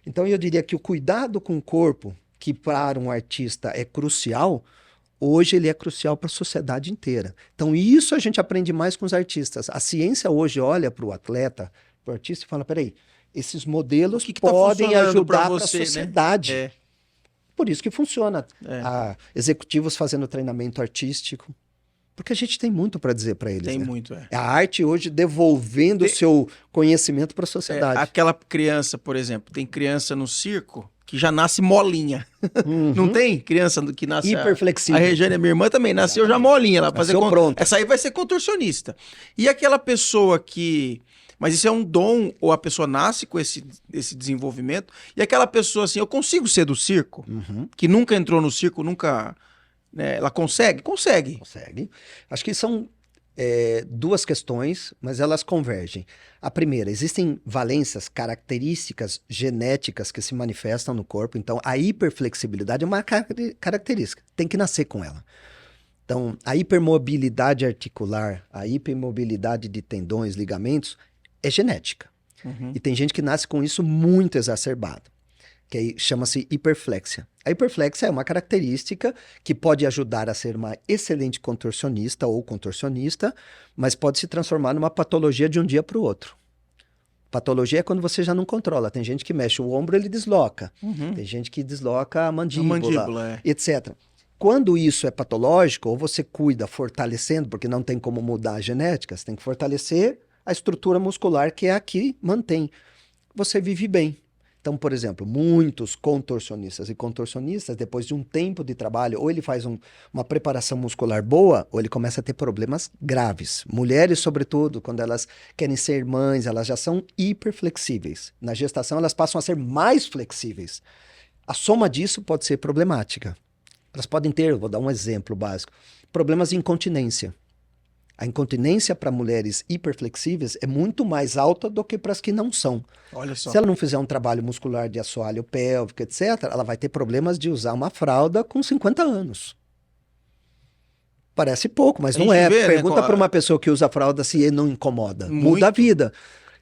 Então eu diria que o cuidado com o corpo, que para um artista é crucial, hoje ele é crucial para a sociedade inteira. Então isso a gente aprende mais com os artistas. A ciência hoje olha para o atleta, para o artista e fala, peraí, esses modelos podem ajudar para a sociedade. Né? Por isso que funciona. Executivos fazendo treinamento artístico. Porque a gente tem muito para dizer para eles. Tem né? muito, É a arte hoje devolvendo o seu conhecimento para a sociedade. Aquela criança, por exemplo, tem criança no circo que já nasce molinha. Não tem criança que nasce... Hiperflexível. A Regiane, minha irmã, também nasceu já molinha. Ela pronta. Essa aí vai ser contorcionista. E aquela pessoa que... Mas isso é um dom, ou a pessoa nasce com esse desenvolvimento, e aquela pessoa assim, eu consigo ser do circo, que nunca entrou no circo, nunca... Né, ela consegue? Consegue. Acho que são duas questões, mas elas convergem. A primeira, existem valências, características genéticas que se manifestam no corpo, então a hiperflexibilidade é uma característica, tem que nascer com ela. Então, a hipermobilidade articular, a hipermobilidade de tendões, ligamentos, é genética. E tem gente que nasce com isso muito exacerbado, que aí chama-se hiperflexia. A hiperflexia é uma característica que pode ajudar a ser uma excelente contorcionista ou contorcionista, mas pode se transformar numa patologia de um dia para o outro. Patologia é quando você já não controla. Tem gente que mexe o ombro, ele desloca. Tem gente que desloca a mandíbula, etc. Quando isso é patológico, ou você cuida fortalecendo, porque não tem como mudar a genética, você tem que fortalecer a estrutura muscular que é a que mantém. Você vive bem. Então, por exemplo, muitos contorcionistas e contorcionistas, depois de um tempo de trabalho, ou ele faz uma preparação muscular boa, ou ele começa a ter problemas graves. Mulheres, sobretudo, quando elas querem ser mães, elas já são hiperflexíveis. Na gestação, elas passam a ser mais flexíveis. A soma disso pode ser problemática. Elas podem ter, vou dar um exemplo básico, problemas de incontinência. A incontinência para mulheres hiperflexíveis é muito mais alta do que para as que não são. Olha só. Se ela não fizer um trabalho muscular de assoalho pélvico, etc., ela vai ter problemas de usar uma fralda com 50 anos. Parece pouco, mas não é. Vê, Pergunta né, para uma pessoa que usa fralda se não incomoda. Muito. Muda a vida.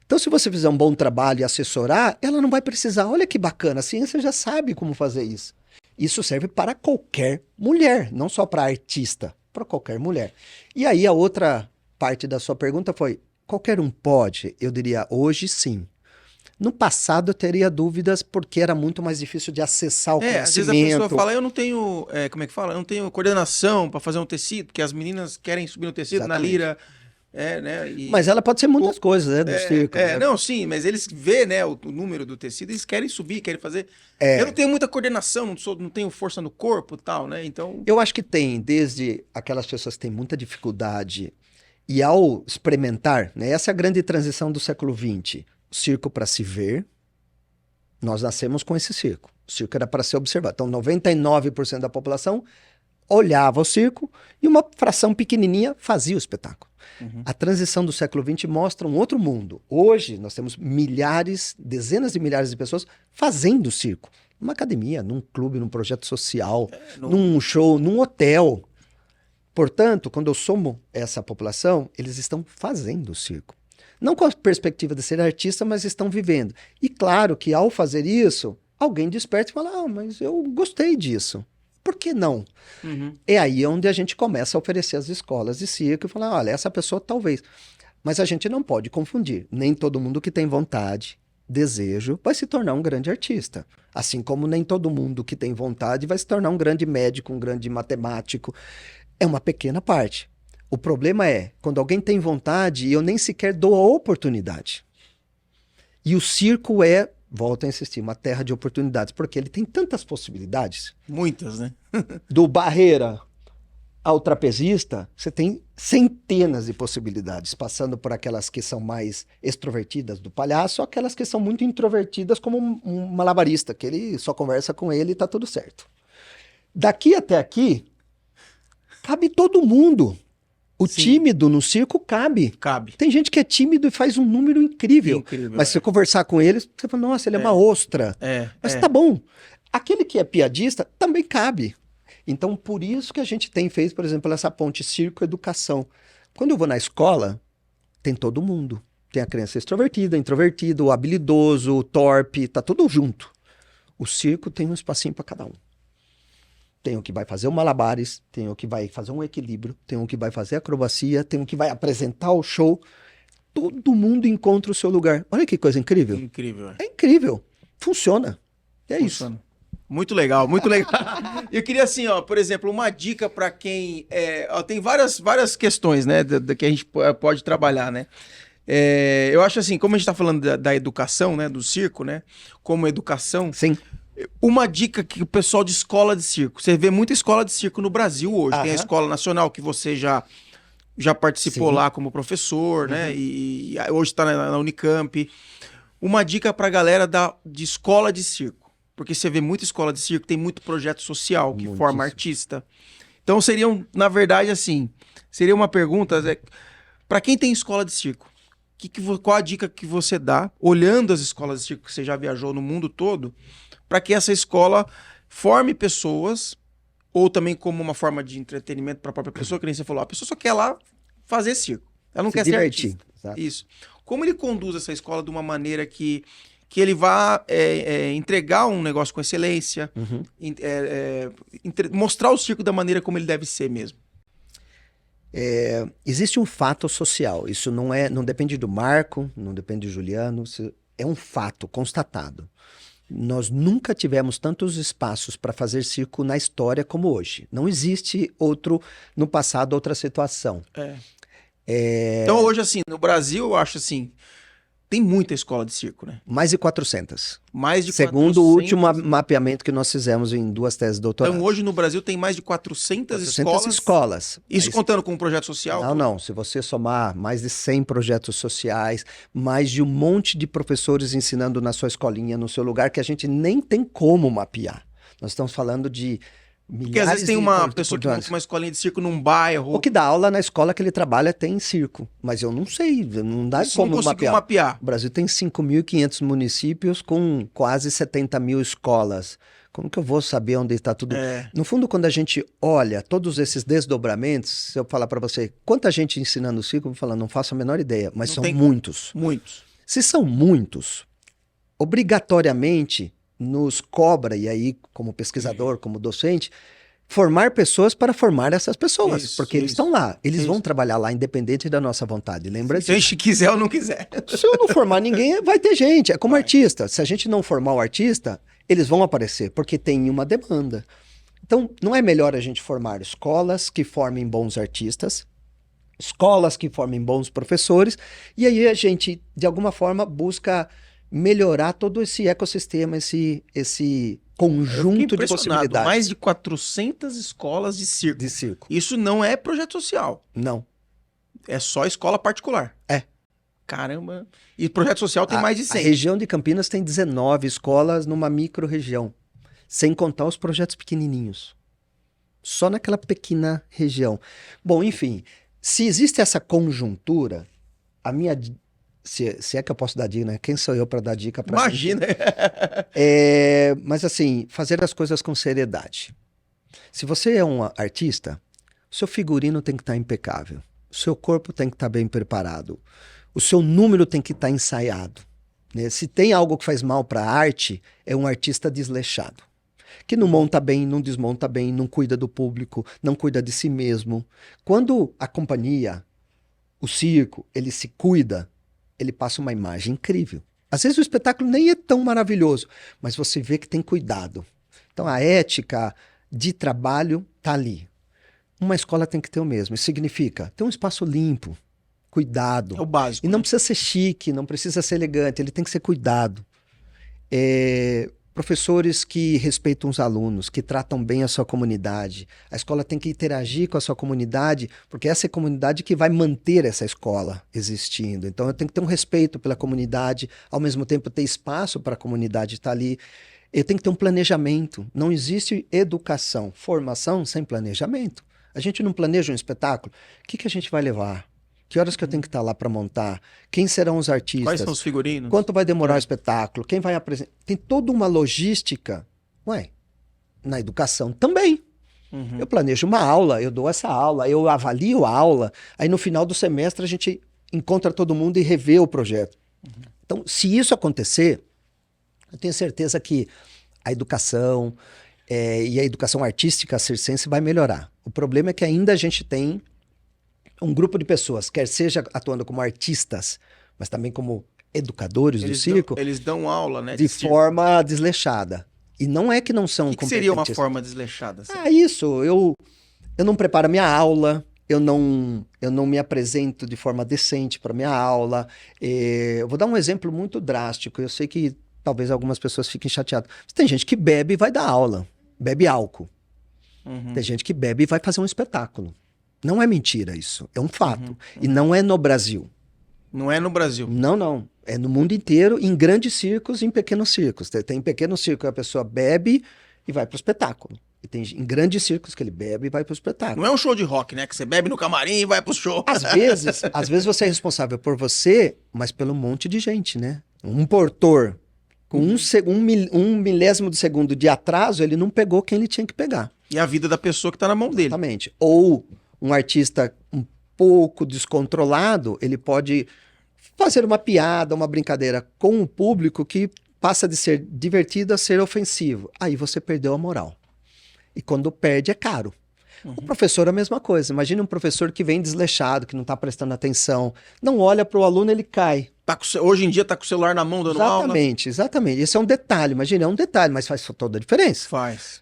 Então, se você fizer um bom trabalho e assessorar, ela não vai precisar. Olha que bacana, a ciência já sabe como fazer isso. Isso serve para qualquer mulher, não só para artista. Para qualquer mulher. E aí a outra parte da sua pergunta foi, qualquer um pode? Eu diria, hoje sim. No passado eu teria dúvidas porque era muito mais difícil de acessar o conhecimento. Às vezes a pessoa fala, eu não tenho, como é que fala? Eu não tenho coordenação para fazer um tecido, porque as meninas querem subir no tecido, Exatamente. na lira. Né? Mas ela pode ser muitas coisas, né, do circo. Né? Não, sim, mas eles vê, né, o número do tecido, eles querem subir, querem fazer. Eu não tenho muita coordenação, não tenho força no corpo e tal, né? Então. Eu acho que tem, desde aquelas pessoas que têm muita dificuldade, e ao experimentar, né, essa é a grande transição do século XX. O circo para se ver, nós nascemos com esse circo. O circo era para ser observado. Então, 99% da população olhava o circo e uma fração pequenininha fazia o espetáculo. Uhum. A transição do século XX mostra um outro mundo. Hoje, nós temos milhares, dezenas de milhares de pessoas fazendo circo. Numa academia, num clube, num projeto social, num show, num hotel. Portanto, quando eu somo essa população, eles estão fazendo circo. Não com a perspectiva de ser artista, mas estão vivendo. E claro que ao fazer isso, alguém desperta e fala, mas eu gostei disso. Por que não? Uhum. É aí onde a gente começa a oferecer as escolas de circo e falar, olha, essa pessoa talvez. Mas a gente não pode confundir. Nem todo mundo que tem vontade, desejo, vai se tornar um grande artista. Assim como nem todo mundo que tem vontade vai se tornar um grande médico, um grande matemático. É uma pequena parte. O problema é, quando alguém tem vontade e eu nem sequer dou a oportunidade. E o circo é, volto a insistir, uma terra de oportunidades, porque ele tem tantas possibilidades. Muitas, né? Do barreira ao trapezista, você tem centenas de possibilidades, passando por aquelas que são mais extrovertidas do palhaço, aquelas que são muito introvertidas, como um malabarista, que ele só conversa com ele e tá tudo certo. Daqui até aqui, cabe todo mundo. O Sim. Tímido no circo cabe. Tem gente que é tímido e faz um número incrível. Mas se você conversar com ele, você fala, nossa, ele é uma ostra. Mas tá bom. Aquele que é piadista também cabe. Então, por isso que a gente tem feito, por exemplo, essa ponte circo-educação. Quando eu vou na escola, tem todo mundo. Tem a criança extrovertida, introvertido, o habilidoso, o torpe, tá tudo junto. O circo tem um espacinho para cada um. Tem o que vai fazer o malabares, tem o que vai fazer um equilíbrio, tem o que vai fazer acrobacia, tem o que vai apresentar o show. Todo mundo encontra o seu lugar. Olha que coisa incrível. Incrível. É incrível. Funciona. Funciona. Isso. Muito legal, muito legal. Eu queria assim, por exemplo, uma dica para quem... tem várias questões, né, que a gente pode trabalhar, né? Eu acho assim, como a gente está falando da educação, né, do circo, né, como educação... Sim. Uma dica que o pessoal de escola de circo, você vê muita escola de circo no Brasil hoje, tem a Escola Nacional que você já participou Sim. lá como professor, né? E hoje está na Unicamp. Uma dica para a galera de escola de circo, porque você vê muita escola de circo, tem muito projeto social que forma artista. Então na verdade, assim, seria uma pergunta para quem tem escola de circo, qual a dica que você dá, olhando as escolas de circo que você já viajou no mundo todo, para que essa escola forme pessoas, ou também como uma forma de entretenimento para a própria pessoa, que nem você falou, a pessoa só quer lá fazer circo. Ela não quer divertir. Ser artista. Isso. Como ele conduz essa escola de uma maneira que ele vá entregar um negócio com excelência, mostrar o circo da maneira como ele deve ser mesmo? Existe um fato social. Isso não depende do Marco, não depende do Juliano, é um fato constatado. Nós nunca tivemos tantos espaços para fazer circo na história como hoje. Não existe no passado, outra situação. Então hoje, assim, no Brasil, eu acho assim, tem muita escola de circo, né? Mais de 400. Mais de Segundo 400. o último mapeamento que nós fizemos em 2 teses de doutorado. Então hoje no Brasil tem mais de 400 escolas. Isso contando com um projeto social? Não. Se você somar mais de 100 projetos sociais, mais de um monte de professores ensinando na sua escolinha, no seu lugar, que a gente nem tem como mapear. Nós estamos falando de milhares. Porque às vezes tem uma pessoa que monta uma escolinha de circo num bairro. O que dá aula na escola que ele trabalha tem circo. Mas eu não sei, não dá como mapear. O Brasil tem 5.500 municípios com quase 70 mil escolas. Como que eu vou saber onde está tudo? No fundo, quando a gente olha todos esses desdobramentos, se eu falar para você quanta gente ensinando circo, eu vou falar, não faço a menor ideia, mas são muitos. Muitos. Se são muitos, obrigatoriamente nos cobra, e aí como pesquisador, como docente, formar pessoas para formar essas pessoas, porque eles estão lá, eles vão trabalhar lá independente da nossa vontade, lembra disso? Se a gente quiser ou não quiser. Se eu não formar ninguém, vai ter gente, é como artista, se a gente não formar o artista, eles vão aparecer, porque tem uma demanda. Então, não é melhor a gente formar escolas que formem bons artistas, escolas que formem bons professores, e aí a gente, de alguma forma, busca melhorar todo esse ecossistema, esse conjunto de possibilidades. Mais de 400 escolas de circo. Isso não é projeto social. Não. É só escola particular. É. Caramba. E projeto social tem mais de 100. A região de Campinas tem 19 escolas numa micro-região, sem contar os projetos pequenininhos. Só naquela pequena região. Bom, enfim, se existe essa conjuntura, a minha... Se é que eu posso dar dica, né? Quem sou eu para dar dica para Imagina! Mas assim, fazer as coisas com seriedade. Se você é um artista, o seu figurino tem que estar impecável. O seu corpo tem que estar bem preparado. O seu número tem que estar ensaiado. Né? Se tem algo que faz mal para a arte, é um artista desleixado. Que não monta bem, não desmonta bem, não cuida do público, não cuida de si mesmo. Quando a companhia, o circo, ele se cuida, ele passa uma imagem incrível. Às vezes o espetáculo nem é tão maravilhoso, mas você vê que tem cuidado. Então a ética de trabalho está ali. Uma escola tem que ter o mesmo. Isso significa ter um espaço limpo, cuidado. É o básico. E não precisa ser chique, não precisa ser elegante, ele tem que ser cuidado. Professores que respeitam os alunos, que tratam bem a sua comunidade. A escola tem que interagir com a sua comunidade, porque essa é a comunidade que vai manter essa escola existindo. Então eu tenho que ter um respeito pela comunidade, ao mesmo tempo ter espaço para a comunidade estar ali. Eu tenho que ter um planejamento. Não existe educação, formação sem planejamento. A gente não planeja um espetáculo. O que a gente vai levar? Que horas que eu tenho que estar lá para montar? Quem serão os artistas? Quais são os figurinos? Quanto vai demorar o espetáculo? Quem vai apresentar? Tem toda uma logística. Na educação também. Eu planejo uma aula, eu dou essa aula, eu avalio a aula, aí no final do semestre a gente encontra todo mundo e revê o projeto. Então, se isso acontecer, eu tenho certeza que a educação e a educação artística circense vai melhorar. O problema é que ainda a gente tem um grupo de pessoas, quer seja atuando como artistas, mas também como educadores do circo. Eles dão aula, né? De forma desleixada. E não é que não são competentes. O que seria uma forma desleixada? Assim? Isso. Eu não preparo a minha aula, eu não me apresento de forma decente para minha aula. Eu vou dar um exemplo muito drástico. Eu sei que talvez algumas pessoas fiquem chateadas. Mas tem gente que bebe e vai dar aula. Bebe álcool. Tem gente que bebe e vai fazer um espetáculo. Não é mentira isso, é um fato. E não é no Brasil. Não é no Brasil? Não. É no mundo inteiro, em grandes circos e em pequenos circos. Tem pequenos circos que a pessoa bebe e vai para o espetáculo. E tem em grandes circos que ele bebe e vai para o espetáculo. Não é um show de rock, né? Que você bebe no camarim e vai para o show. Às vezes você é responsável por você, mas pelo monte de gente, né? Um portor com um milésimo de segundo de atraso, ele não pegou quem ele tinha que pegar. E a vida da pessoa que está na mão dele. Exatamente. Ou um artista um pouco descontrolado, ele pode fazer uma piada, uma brincadeira com o público que passa de ser divertido a ser ofensivo. Aí você perdeu a moral. E quando perde, é caro. O professor é a mesma coisa. Imagina um professor que vem desleixado, que não está prestando atenção, não olha para o aluno, ele cai. Hoje em dia está com o celular na mão dando aula? Exatamente. Esse é um detalhe. Imagina, é um detalhe, mas faz toda a diferença. Faz.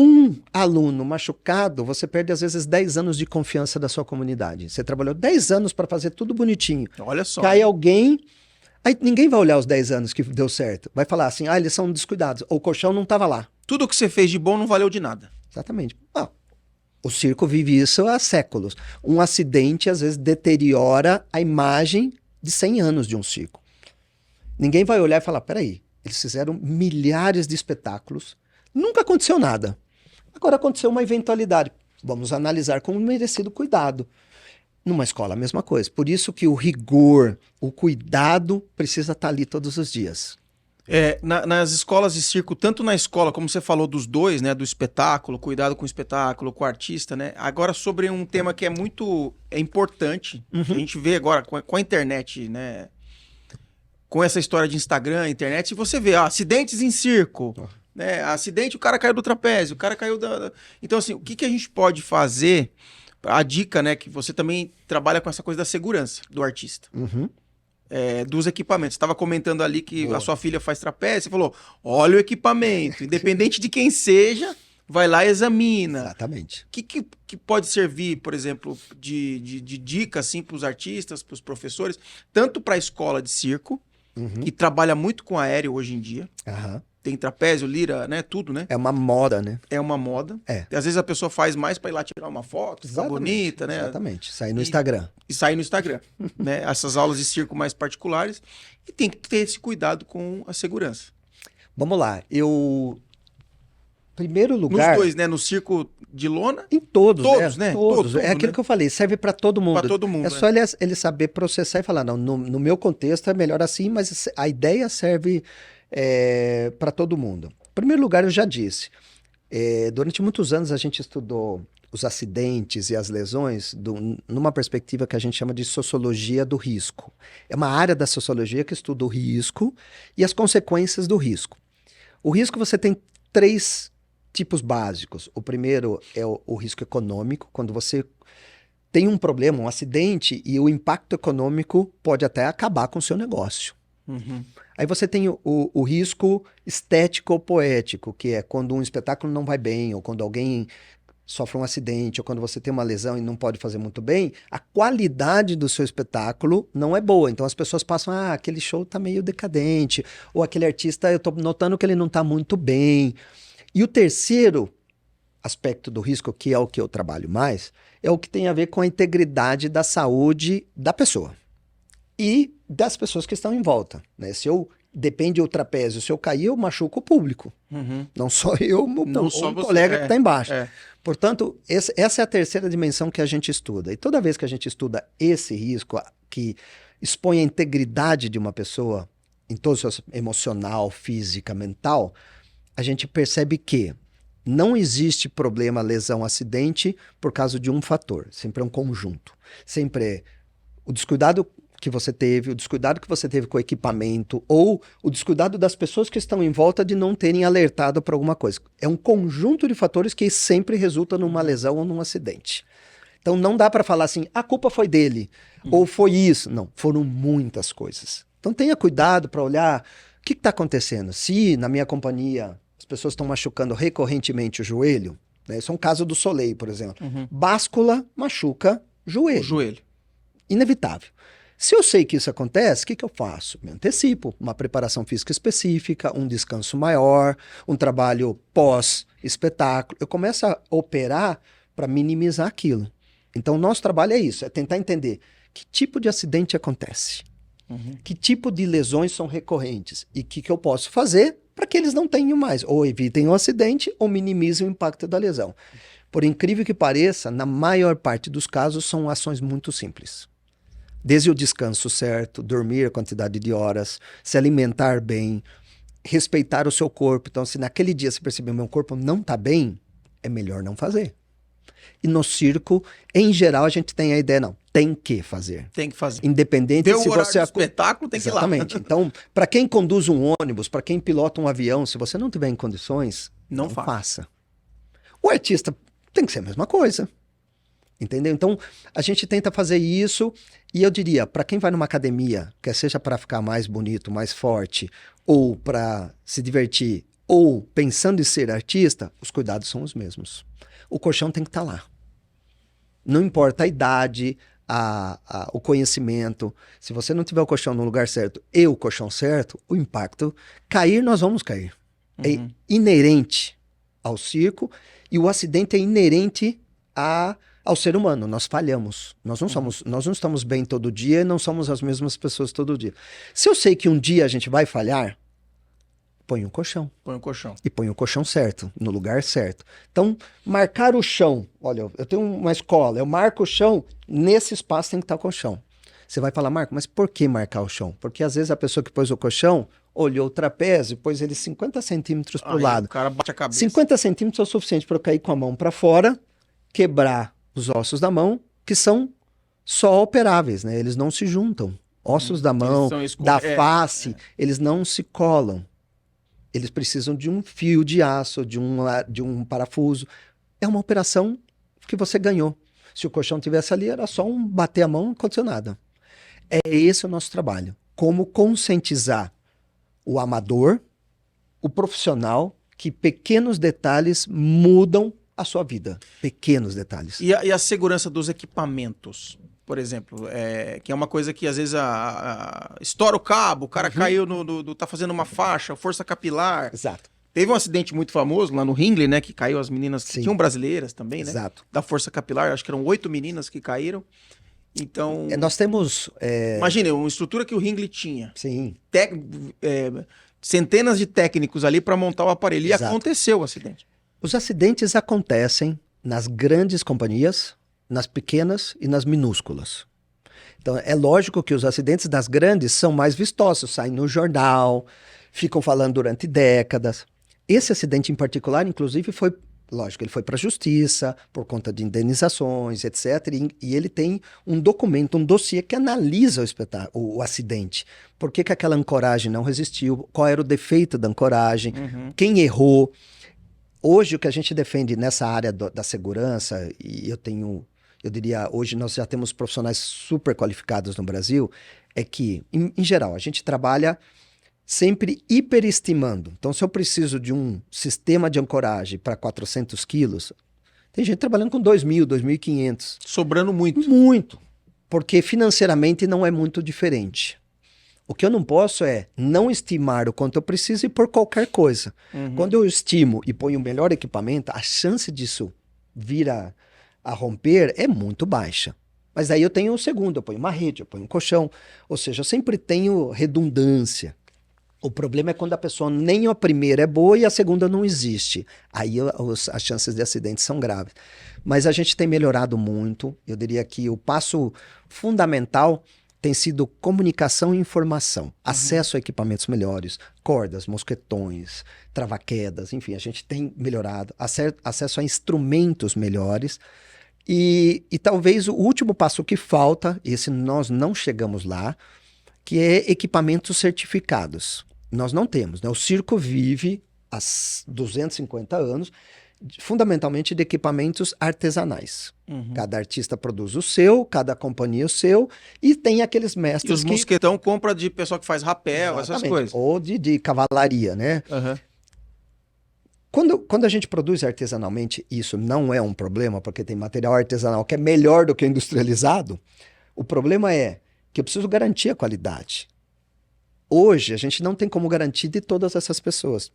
Um aluno machucado, você perde às vezes 10 anos de confiança da sua comunidade. Você trabalhou 10 anos para fazer tudo bonitinho. Olha só. Cai alguém, aí ninguém vai olhar os 10 anos que deu certo. Vai falar assim, eles são descuidados. Ou o colchão não estava lá. Tudo que você fez de bom não valeu de nada. Exatamente. O circo vive isso há séculos. Um acidente, às vezes, deteriora a imagem de 100 anos de um circo. Ninguém vai olhar e falar, peraí, eles fizeram milhares de espetáculos, nunca aconteceu nada. Agora aconteceu uma eventualidade. Vamos analisar com um merecido cuidado. Numa escola, a mesma coisa. Por isso que o rigor, o cuidado precisa estar ali todos os dias. Nas escolas de circo, tanto na escola, como você falou dos dois, né? Do espetáculo, cuidado com o espetáculo, com o artista, né? Agora sobre um tema que é importante, que a gente vê agora com a internet, né? Com essa história de Instagram, internet, você vê acidentes em circo, né? Acidente, o cara caiu do trapézio, o cara caiu da... Então, assim, o que a gente pode fazer? A dica, né? Que você também trabalha com essa coisa da segurança do artista. Dos equipamentos. Você estava comentando ali que a sua filha faz trapézio, você falou, olha o equipamento, independente de quem seja, vai lá e examina. Exatamente. O que pode servir, por exemplo, de dica assim, para os artistas, para os professores, tanto para a escola de circo, que trabalha muito com aéreo hoje em dia, tem trapézio, lira, né, tudo, né? É uma moda, né? É uma moda. É. E às vezes a pessoa faz mais para ir lá tirar uma foto, ficar bonita, né? Exatamente. Sair no Instagram. E sair no Instagram, né? Essas aulas de circo mais particulares. E tem que ter esse cuidado com a segurança. Vamos lá. Primeiro lugar... Nos dois, né? No circo de lona. Em todos, né? Todos. Todo, é aquilo né? que eu falei, serve para todo mundo. Para todo mundo. É só ele saber processar e falar, não, no meu contexto é melhor assim, mas a ideia serve para todo mundo. Em primeiro lugar, eu já disse, durante muitos anos a gente estudou os acidentes e as lesões numa perspectiva que a gente chama de sociologia do risco. É uma área da sociologia que estuda o risco e as consequências do risco. O risco você tem 3 tipos básicos. O primeiro é o risco econômico, quando você tem um problema, um acidente, e o impacto econômico pode até acabar com o seu negócio. Aí você tem o risco estético ou poético, que é quando um espetáculo não vai bem, ou quando alguém sofre um acidente, ou quando você tem uma lesão e não pode fazer muito bem, a qualidade do seu espetáculo não é boa. Então as pessoas passam, aquele show tá meio decadente, ou aquele artista, eu tô notando que ele não tá muito bem. E o terceiro aspecto do risco, que é o que eu trabalho mais, é o que tem a ver com a integridade da saúde da pessoa e das pessoas que estão em volta, né? Depende do trapézio, se eu cair, eu machuco o público. Não só eu, não só o você, colega que está embaixo. É. Portanto, essa é a terceira dimensão que a gente estuda. E toda vez que a gente estuda esse risco, que expõe a integridade de uma pessoa, em todo o seu emocional, física, mental, a gente percebe que não existe problema, lesão, acidente por causa de um fator. Sempre é um conjunto. Sempre é o descuidado que você teve, o descuidado que você teve com o equipamento, ou o descuidado das pessoas que estão em volta de não terem alertado para alguma coisa. É um conjunto de fatores que sempre resulta numa lesão ou num acidente. Então não dá para falar assim, a culpa foi dele, ou foi isso. Não, foram muitas coisas. Então tenha cuidado para olhar o que está acontecendo. Se na minha companhia as pessoas estão machucando recorrentemente o joelho, né? Isso é um caso do Soleil, por exemplo. Báscula machuca joelho. O joelho. Inevitável. Se eu sei que isso acontece, o que eu faço? Me antecipo, uma preparação física específica, um descanso maior, um trabalho pós-espetáculo. Eu começo a operar para minimizar aquilo. Então, o nosso trabalho é isso, é tentar entender que tipo de acidente acontece, que tipo de lesões são recorrentes e o que eu posso fazer para que eles não tenham mais, ou evitem o acidente ou minimizem o impacto da lesão. Por incrível que pareça, na maior parte dos casos são ações muito simples. Desde o descanso certo, dormir a quantidade de horas, se alimentar bem, respeitar o seu corpo. Então, se naquele dia você perceber meu corpo não está bem, é melhor não fazer. E no circo, em geral, a gente tem a ideia, não, tem que fazer. Tem que fazer. Independente Deu se o horário você... do espetáculo, tem que ir lá. Exatamente. Então, para quem conduz um ônibus, para quem pilota um avião, se você não tiver em condições, não faça. O artista tem que ser a mesma coisa. Entendeu? Então, a gente tenta fazer isso e eu diria, para quem vai numa academia, quer seja para ficar mais bonito, mais forte, ou para se divertir, ou pensando em ser artista, os cuidados são os mesmos. O colchão tem que estar lá. Não importa a idade, o conhecimento. Se você não tiver o colchão no lugar certo e o colchão certo, o impacto, cair, nós vamos cair. É inerente ao circo e o acidente é inerente ao ser humano. Nós falhamos. Nós não estamos bem todo dia e não somos as mesmas pessoas todo dia. Se eu sei que um dia a gente vai falhar, põe um colchão. Põe o colchão. E põe o colchão certo, no lugar certo. Então, marcar o chão. Olha, eu tenho uma escola, eu marco o chão, nesse espaço tem que estar o colchão. Você vai falar, Marco, mas por que marcar o chão? Porque às vezes a pessoa que pôs o colchão olhou o trapézio, pôs ele 50 centímetros para o lado. O cara bate a cabeça. 50 centímetros é o suficiente para eu cair com a mão para fora, quebrar os ossos da mão, que são só operáveis, né? Eles não se juntam. Ossos da mão, da face, eles não se colam. Eles precisam de um fio de aço, de um parafuso. É uma operação que você ganhou. Se o colchão tivesse ali, era só bater a mão, não aconteceu nada. É esse o nosso trabalho. Como conscientizar o amador, o profissional, que pequenos detalhes mudam a sua vida. Pequenos detalhes. E a segurança dos equipamentos, por exemplo, que é uma coisa que às vezes estoura o cabo, o cara caiu tá fazendo uma faixa, força capilar. Exato. Teve um acidente muito famoso lá no Ringley, né? Que caiu as meninas, que tinham brasileiras também, né? Exato. Da força capilar, acho que eram 8 meninas que caíram. Então... nós temos... Imagina, uma estrutura que o Ringley tinha. Sim. Centenas de técnicos ali para montar o aparelho. E aconteceu o acidente. Os acidentes acontecem nas grandes companhias, nas pequenas e nas minúsculas. Então, é lógico que os acidentes das grandes são mais vistosos, saem no jornal, ficam falando durante décadas. Esse acidente em particular, inclusive, foi, lógico, ele foi para a justiça, por conta de indenizações, etc. E ele tem um documento, um dossiê que analisa o acidente. Por que aquela ancoragem não resistiu? Qual era o defeito da ancoragem? Quem errou? Hoje, o que a gente defende nessa área da segurança, e eu diria, hoje nós já temos profissionais super qualificados no Brasil, é que, em geral, a gente trabalha sempre hiperestimando. Então, se eu preciso de um sistema de ancoragem para 400 quilos, tem gente trabalhando com 2.000, 2.500. Sobrando muito. Muito. Porque financeiramente não é muito diferente. O que eu não posso é não estimar o quanto eu preciso e por qualquer coisa. Quando eu estimo e ponho o melhor equipamento, a chance disso vir a romper é muito baixa. Mas aí eu tenho o segundo, eu ponho uma rede, eu ponho um colchão. Ou seja, eu sempre tenho redundância. O problema é quando a pessoa nem a primeira é boa e a segunda não existe. Aí as chances de acidente são graves. Mas a gente tem melhorado muito. Eu diria que o passo fundamental tem sido comunicação e informação. Acesso a equipamentos melhores, cordas, mosquetões, trava-quedas, enfim, a gente tem melhorado. Acesso a instrumentos melhores. E talvez o último passo que falta, esse nós não chegamos lá, que é equipamentos certificados. Nós não temos, né? O circo vive há 250 anos, fundamentalmente de equipamentos artesanais. Cada artista produz o seu, cada companhia o seu, e tem aqueles mestres e os mosquetão compra de pessoal que faz rapel, essas coisas. Ou de cavalaria, né? Quando a gente produz artesanalmente, isso não é um problema, porque tem material artesanal que é melhor do que o industrializado. O problema é que eu preciso garantir a qualidade. Hoje, a gente não tem como garantir de todas essas pessoas.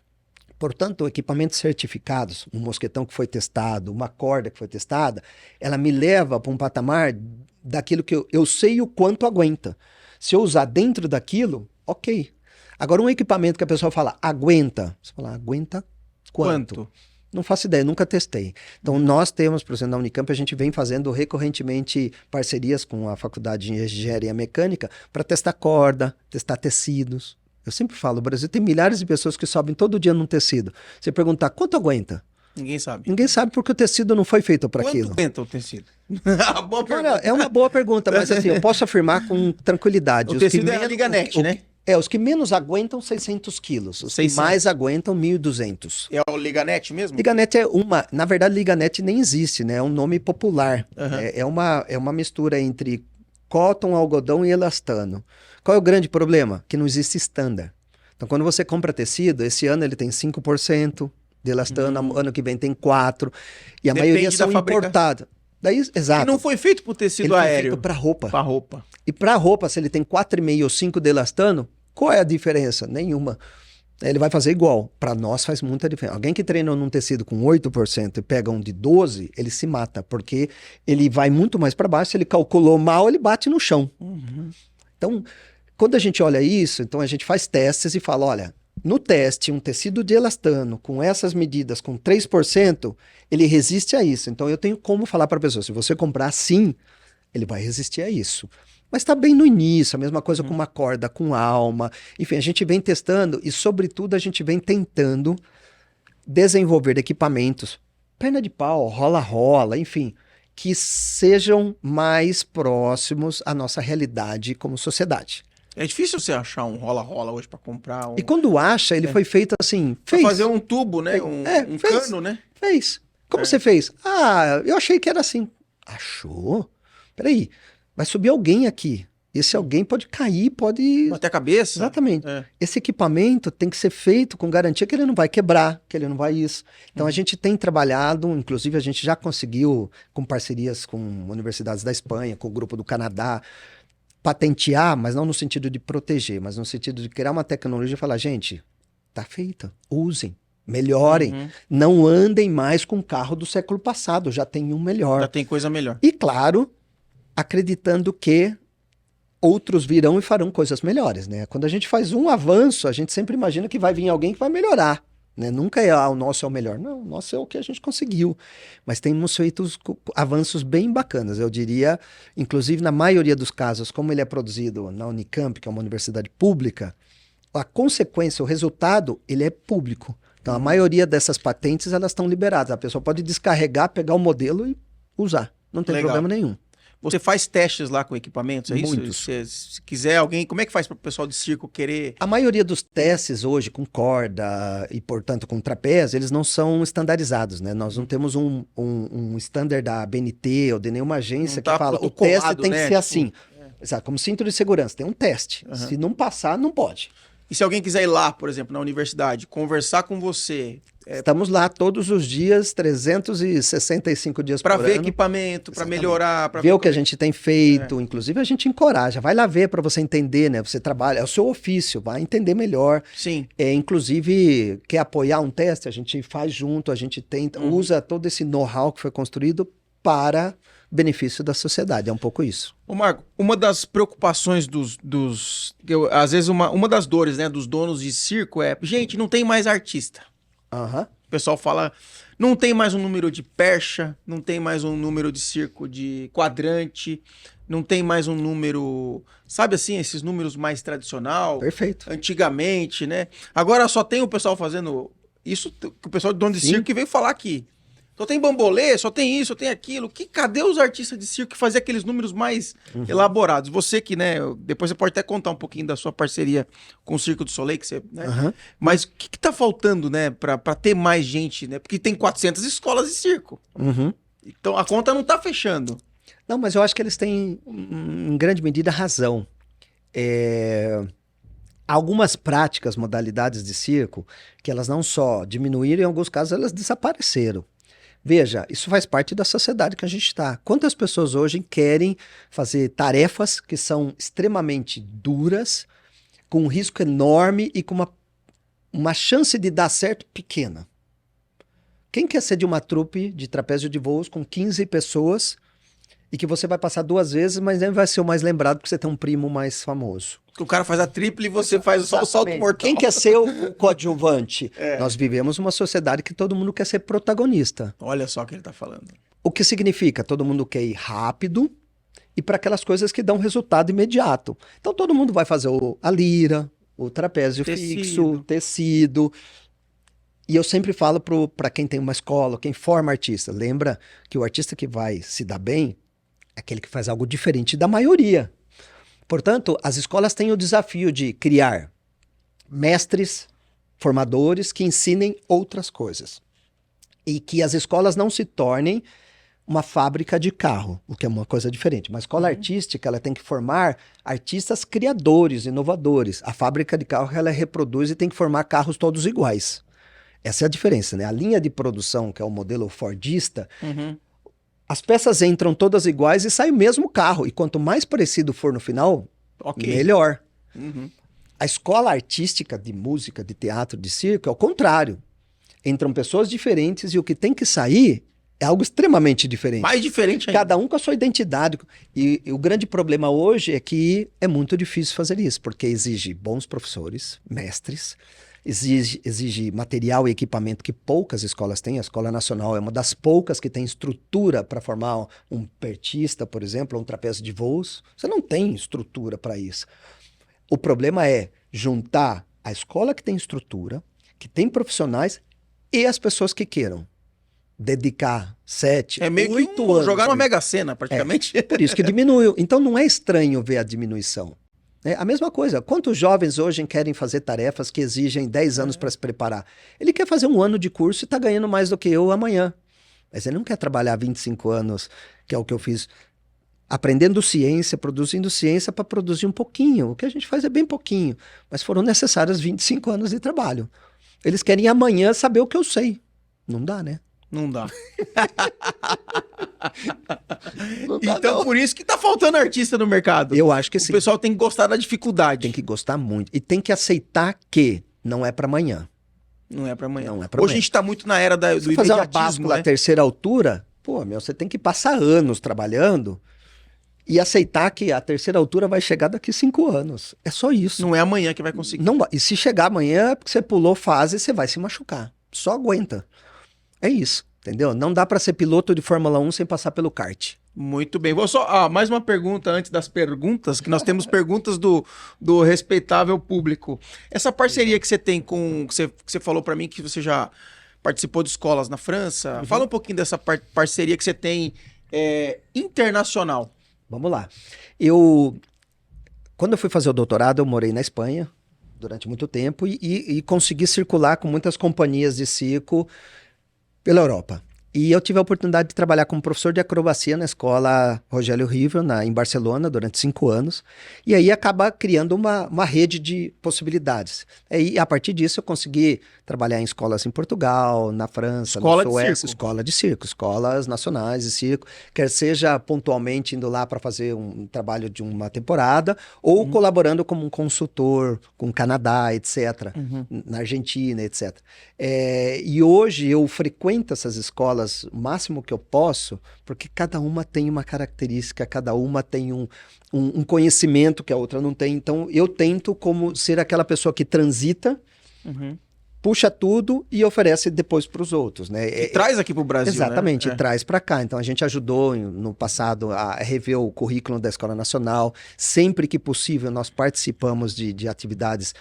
Portanto, equipamentos certificados, um mosquetão que foi testado, uma corda que foi testada, ela me leva para um patamar daquilo que eu sei o quanto aguenta. Se eu usar dentro daquilo, ok. Agora, um equipamento que a pessoa fala, aguenta. Você fala, aguenta quanto? Não faço ideia, nunca testei. Então, nós temos, por exemplo, na Unicamp, a gente vem fazendo recorrentemente parcerias com a Faculdade de Engenharia Mecânica para testar corda, testar tecidos. Eu sempre falo, o Brasil tem milhares de pessoas que sobem todo dia num tecido. Você perguntar, quanto aguenta? Ninguém sabe. Ninguém sabe porque o tecido não foi feito para aquilo. Quanto aguenta o tecido? Boa pergunta. Olha, é uma boa pergunta, mas assim, eu posso afirmar com tranquilidade. O tecido é a liganete, né? Os que menos aguentam 600 quilos. Os 600. Que mais aguentam 1.200. É o liganete mesmo? Liganete é uma... Na verdade, liganete nem existe, né? É um nome popular. É uma mistura entre cotton, algodão e elastano. Qual é o grande problema? Que não existe estándar. Então, quando você compra tecido, esse ano ele tem 5% de elastano, ano que vem tem 4%, e a Depende maioria da são importados. Daí, exato. E não foi feito pro tecido Ele foi aéreo. feito para roupa. Pra roupa. E para roupa, se ele tem 4,5 ou 5 de elastano, qual é a diferença? Nenhuma. Ele vai fazer igual. Para nós faz muita diferença. Alguém que treina num tecido com 8% e pega um de 12%, ele se mata, porque ele vai muito mais para baixo. Se ele calculou mal, ele bate no chão. Então, quando a gente olha isso, então a gente faz testes e fala, olha, no teste, um tecido de elastano com essas medidas, com 3%, ele resiste a isso. Então, eu tenho como falar para a pessoa, se você comprar assim, ele vai resistir a isso. Mas está bem no início, a mesma coisa com uma corda, com alma. Enfim, a gente vem testando e, sobretudo, a gente vem tentando desenvolver equipamentos, perna de pau, rola-rola, enfim, que sejam mais próximos à nossa realidade como sociedade. É difícil você achar um rola-rola hoje pra comprar um... E quando acha, ele foi feito assim, Pra fez. fazer um tubo, né? Um fez. cano, né? Fez. Como você fez? Ah, eu achei que era assim. Achou? Peraí, vai subir alguém aqui. Esse alguém pode cair, pode... Bater a cabeça. Exatamente. É. Esse equipamento tem que ser feito com garantia que ele não vai quebrar, que ele não vai isso. Então a gente tem trabalhado, inclusive a gente já conseguiu, com parcerias com universidades da Espanha, com o grupo do Canadá, patentear, mas não no sentido de proteger, mas no sentido de criar uma tecnologia e falar, gente, tá feita, usem, melhorem, não andem mais com o carro do século passado, já tem um melhor. Já tem coisa melhor. E claro, acreditando que outros virão e farão coisas melhores, né? Quando a gente faz um avanço, a gente sempre imagina que vai vir alguém que vai melhorar, né? Nunca é, o nosso é o melhor. Não, o nosso é o que a gente conseguiu. Mas temos feito avanços bem bacanas, eu diria, inclusive na maioria dos casos, como ele é produzido na Unicamp, que é uma universidade pública, a consequência, o resultado, ele é público. Então, a maioria dessas patentes, elas estão liberadas. A pessoa pode descarregar, pegar o modelo e usar. Não tem Legal. problema nenhum. Você faz testes lá com equipamentos, é Muitos. isso? Se quiser alguém, como é que faz para o pessoal de circo querer... A maioria dos testes hoje com corda e, portanto, com trapézio, eles não são estandarizados, né? Nós não temos um standard da BNT ou de nenhuma agência Não tá que fala o protocolado, teste tem né? que ser Tipo, assim. Exato, como cinto de segurança, tem um teste. Se não passar, não pode. E se alguém quiser ir lá, por exemplo, na universidade, conversar com você... Estamos lá todos os dias, 365 dias Para por ver ano. equipamento, para Exatamente. melhorar, para Ver o que a gente tem feito, inclusive a gente encoraja, vai lá ver para você entender, né? Você trabalha, é o seu ofício, vai entender melhor. Sim. Inclusive, quer apoiar um teste, a gente faz junto, a gente tenta, usa todo esse know-how que foi construído para benefício da sociedade, é um pouco isso. Ô Marco, uma das preocupações às vezes uma das dores, né, dos donos de circo é, gente, não tem mais artista. O pessoal fala, não tem mais um número de percha, não tem mais um número de circo de quadrante, não tem mais um número, sabe assim, esses números mais tradicional. Perfeito. Antigamente, né? Agora só tem o pessoal fazendo isso, que o pessoal de dono de circo que veio falar aqui. Só tem bambolê, só tem isso, só tem aquilo. Cadê os artistas de circo que faziam aqueles números mais elaborados? Você que, né, depois você pode até contar um pouquinho da sua parceria com o Circo do Soleil, que você, né? Mas o que tá faltando, né, pra ter mais gente, né? Porque tem 400 escolas de circo. Então a conta não tá fechando. Não, mas eu acho que eles têm, em grande medida, razão. Algumas práticas, modalidades de circo, que elas não só diminuíram, em alguns casos elas desapareceram. Veja, isso faz parte da sociedade que a gente está. Quantas pessoas hoje querem fazer tarefas que são extremamente duras, com um risco enorme e com uma chance de dar certo pequena? Quem quer ser de uma trupe de trapézio de voos com 15 pessoas e que você vai passar 2 vezes, mas nem vai ser o mais lembrado porque você tem um primo mais famoso? Que o cara faz a tripla e você faz só o salto mortal. Quem quer ser o coadjuvante? Nós vivemos uma sociedade que todo mundo quer ser protagonista. Olha só o que ele tá falando. O que significa? Todo mundo quer ir rápido e para aquelas coisas que dão resultado imediato. Então todo mundo vai fazer a lira, o trapézio fixo, tecido. E eu sempre falo para quem tem uma escola, quem forma artista, lembra que o artista que vai se dar bem é aquele que faz algo diferente da maioria. Portanto, as escolas têm o desafio de criar mestres, formadores que ensinem outras coisas. E que as escolas não se tornem uma fábrica de carro, o que é uma coisa diferente. Mas a escola artística, ela tem que formar artistas criadores, inovadores. A fábrica de carro, ela reproduz e tem que formar carros todos iguais. Essa é a diferença, né? A linha de produção, que é o modelo fordista, as peças entram todas iguais e sai o mesmo carro. E quanto mais parecido for no final, melhor. A escola artística de música, de teatro, de circo, é o contrário. Entram pessoas diferentes e o que tem que sair é algo extremamente diferente. Mais diferente ainda. Cada um com a sua identidade. E o grande problema hoje é que é muito difícil fazer isso, porque exige bons professores, mestres, exige material e equipamento que poucas escolas têm. A Escola Nacional é uma das poucas que tem estrutura para formar um pertista, por exemplo, ou um trapézio de voos. Você não tem estrutura para isso. O problema é juntar a escola que tem estrutura, que tem profissionais e as pessoas que queiram dedicar 7, 8 É meio que anos. jogar uma Mega Sena, praticamente. Por isso que diminuiu. Então não é estranho ver a diminuição. É a mesma coisa. Quantos jovens hoje querem fazer tarefas que exigem 10 anos para se preparar? Ele quer fazer um ano de curso e está ganhando mais do que eu amanhã. Mas ele não quer trabalhar 25 anos, que é o que eu fiz, aprendendo ciência, produzindo ciência para produzir um pouquinho. O que a gente faz é bem pouquinho. Mas foram necessários 25 anos de trabalho. Eles querem amanhã saber o que eu sei. Não dá, né? Não dá. Não dá, Então, não. por isso que tá faltando artista no mercado. Eu acho que O sim. pessoal tem que gostar da dificuldade. Tem que gostar muito. E tem que aceitar que não é para amanhã. Não é pra amanhã. Não é pra Hoje amanhã. a gente tá muito na era do Se fazer uma imediatismo, báscula à né? terceira altura, você tem que passar anos trabalhando e aceitar que a terceira altura vai chegar daqui 5 anos. É só isso. Não é amanhã que vai conseguir. Não, e se chegar amanhã é porque você pulou fase, você vai se machucar. Só aguenta. É isso, entendeu? Não dá para ser piloto de Fórmula 1 sem passar pelo kart. Muito bem. Vou só. Mais uma pergunta antes das perguntas, que nós temos perguntas do respeitável público. Essa parceria que você tem com. Que você falou para mim que você já participou de escolas na França. Fala um pouquinho dessa parceria que você tem internacional. Vamos lá. Quando eu fui fazer o doutorado, eu morei na Espanha durante muito tempo e consegui circular com muitas companhias de circo pela Europa. E eu tive a oportunidade de trabalhar como professor de acrobacia na escola Rogério Rivel, em Barcelona, durante 5 anos. E aí acaba criando uma rede de possibilidades. E a partir disso eu consegui trabalhar em escolas em Portugal, na França, Escola na de Suécia. circo. Escola de circo, escolas nacionais de circo. Quer seja pontualmente indo lá para fazer um trabalho de uma temporada, ou colaborando como um consultor com o Canadá, etc., na Argentina, etc. E hoje eu frequento essas escolas o máximo que eu posso, porque cada uma tem uma característica, cada uma tem um conhecimento que a outra não tem. Então, eu tento como ser aquela pessoa que transita, puxa tudo e oferece depois para os outros, né? E traz aqui pro Brasil. Exatamente, né? e traz para cá. Então, a gente ajudou no passado a rever o currículo da Escola Nacional. Sempre que possível, nós participamos de atividades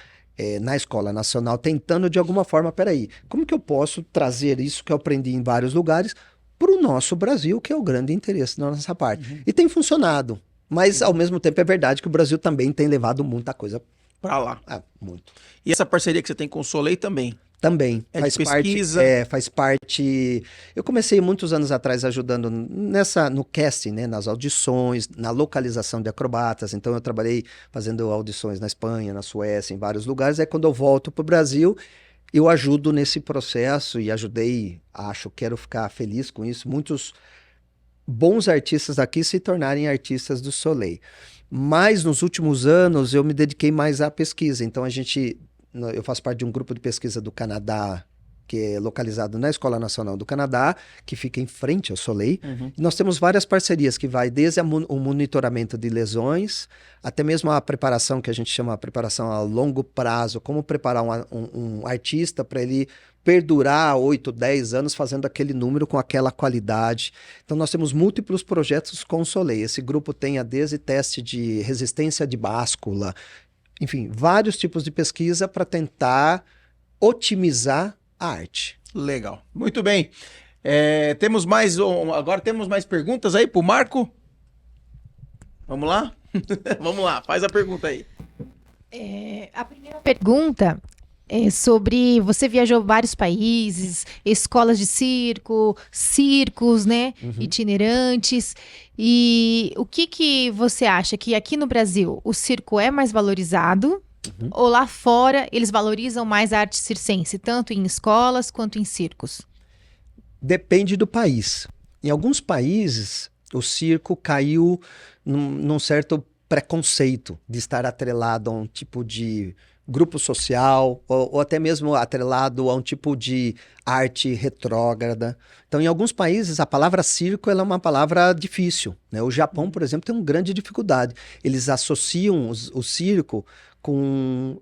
na Escola Nacional, tentando de alguma forma, peraí, como que eu posso trazer isso que eu aprendi em vários lugares para o nosso Brasil, que é o grande interesse da nossa parte. E tem funcionado, mas ao mesmo tempo é verdade que o Brasil também tem levado muita coisa Pra lá. muito. E essa parceria que você tem com o Soleil também. Também É faz de pesquisa. parte, faz parte. Eu comecei muitos anos atrás ajudando no casting, né, nas audições, na localização de acrobatas. Então eu trabalhei fazendo audições na Espanha, na Suécia, em vários lugares. Aí quando eu volto para o Brasil, eu ajudo nesse processo e ajudei, quero ficar feliz com isso, muitos bons artistas aqui se tornarem artistas do Soleil. Mas nos últimos anos eu me dediquei mais à pesquisa. Então eu faço parte de um grupo de pesquisa do Canadá, que é localizado na Escola Nacional do Canadá, que fica em frente ao Soleil. E nós temos várias parcerias que vai desde o monitoramento de lesões, até mesmo a preparação, que a gente chama de preparação a longo prazo, como preparar um artista para ele perdurar 8, 10 anos fazendo aquele número com aquela qualidade. Então nós temos múltiplos projetos com o Soleil. Esse grupo tem desde teste de resistência de báscula, enfim, vários tipos de pesquisa para tentar otimizar a arte. Legal. Muito bem. Agora temos mais perguntas aí pro Marco? Vamos lá? Vamos lá, faz a pergunta aí. A primeira pergunta sobre... Você viajou vários países, escolas de circo, circos, né? Itinerantes. E o que você acha? Que aqui no Brasil o circo é mais valorizado? Ou lá fora eles valorizam mais a arte circense, tanto em escolas quanto em circos? Depende do país. Em alguns países, o circo caiu num certo preconceito de estar atrelado a um tipo de grupo social, ou até mesmo atrelado a um tipo de arte retrógrada. Então, em alguns países, a palavra circo ela é uma palavra difícil, né? O Japão, por exemplo, tem uma grande dificuldade. Eles associam o circo com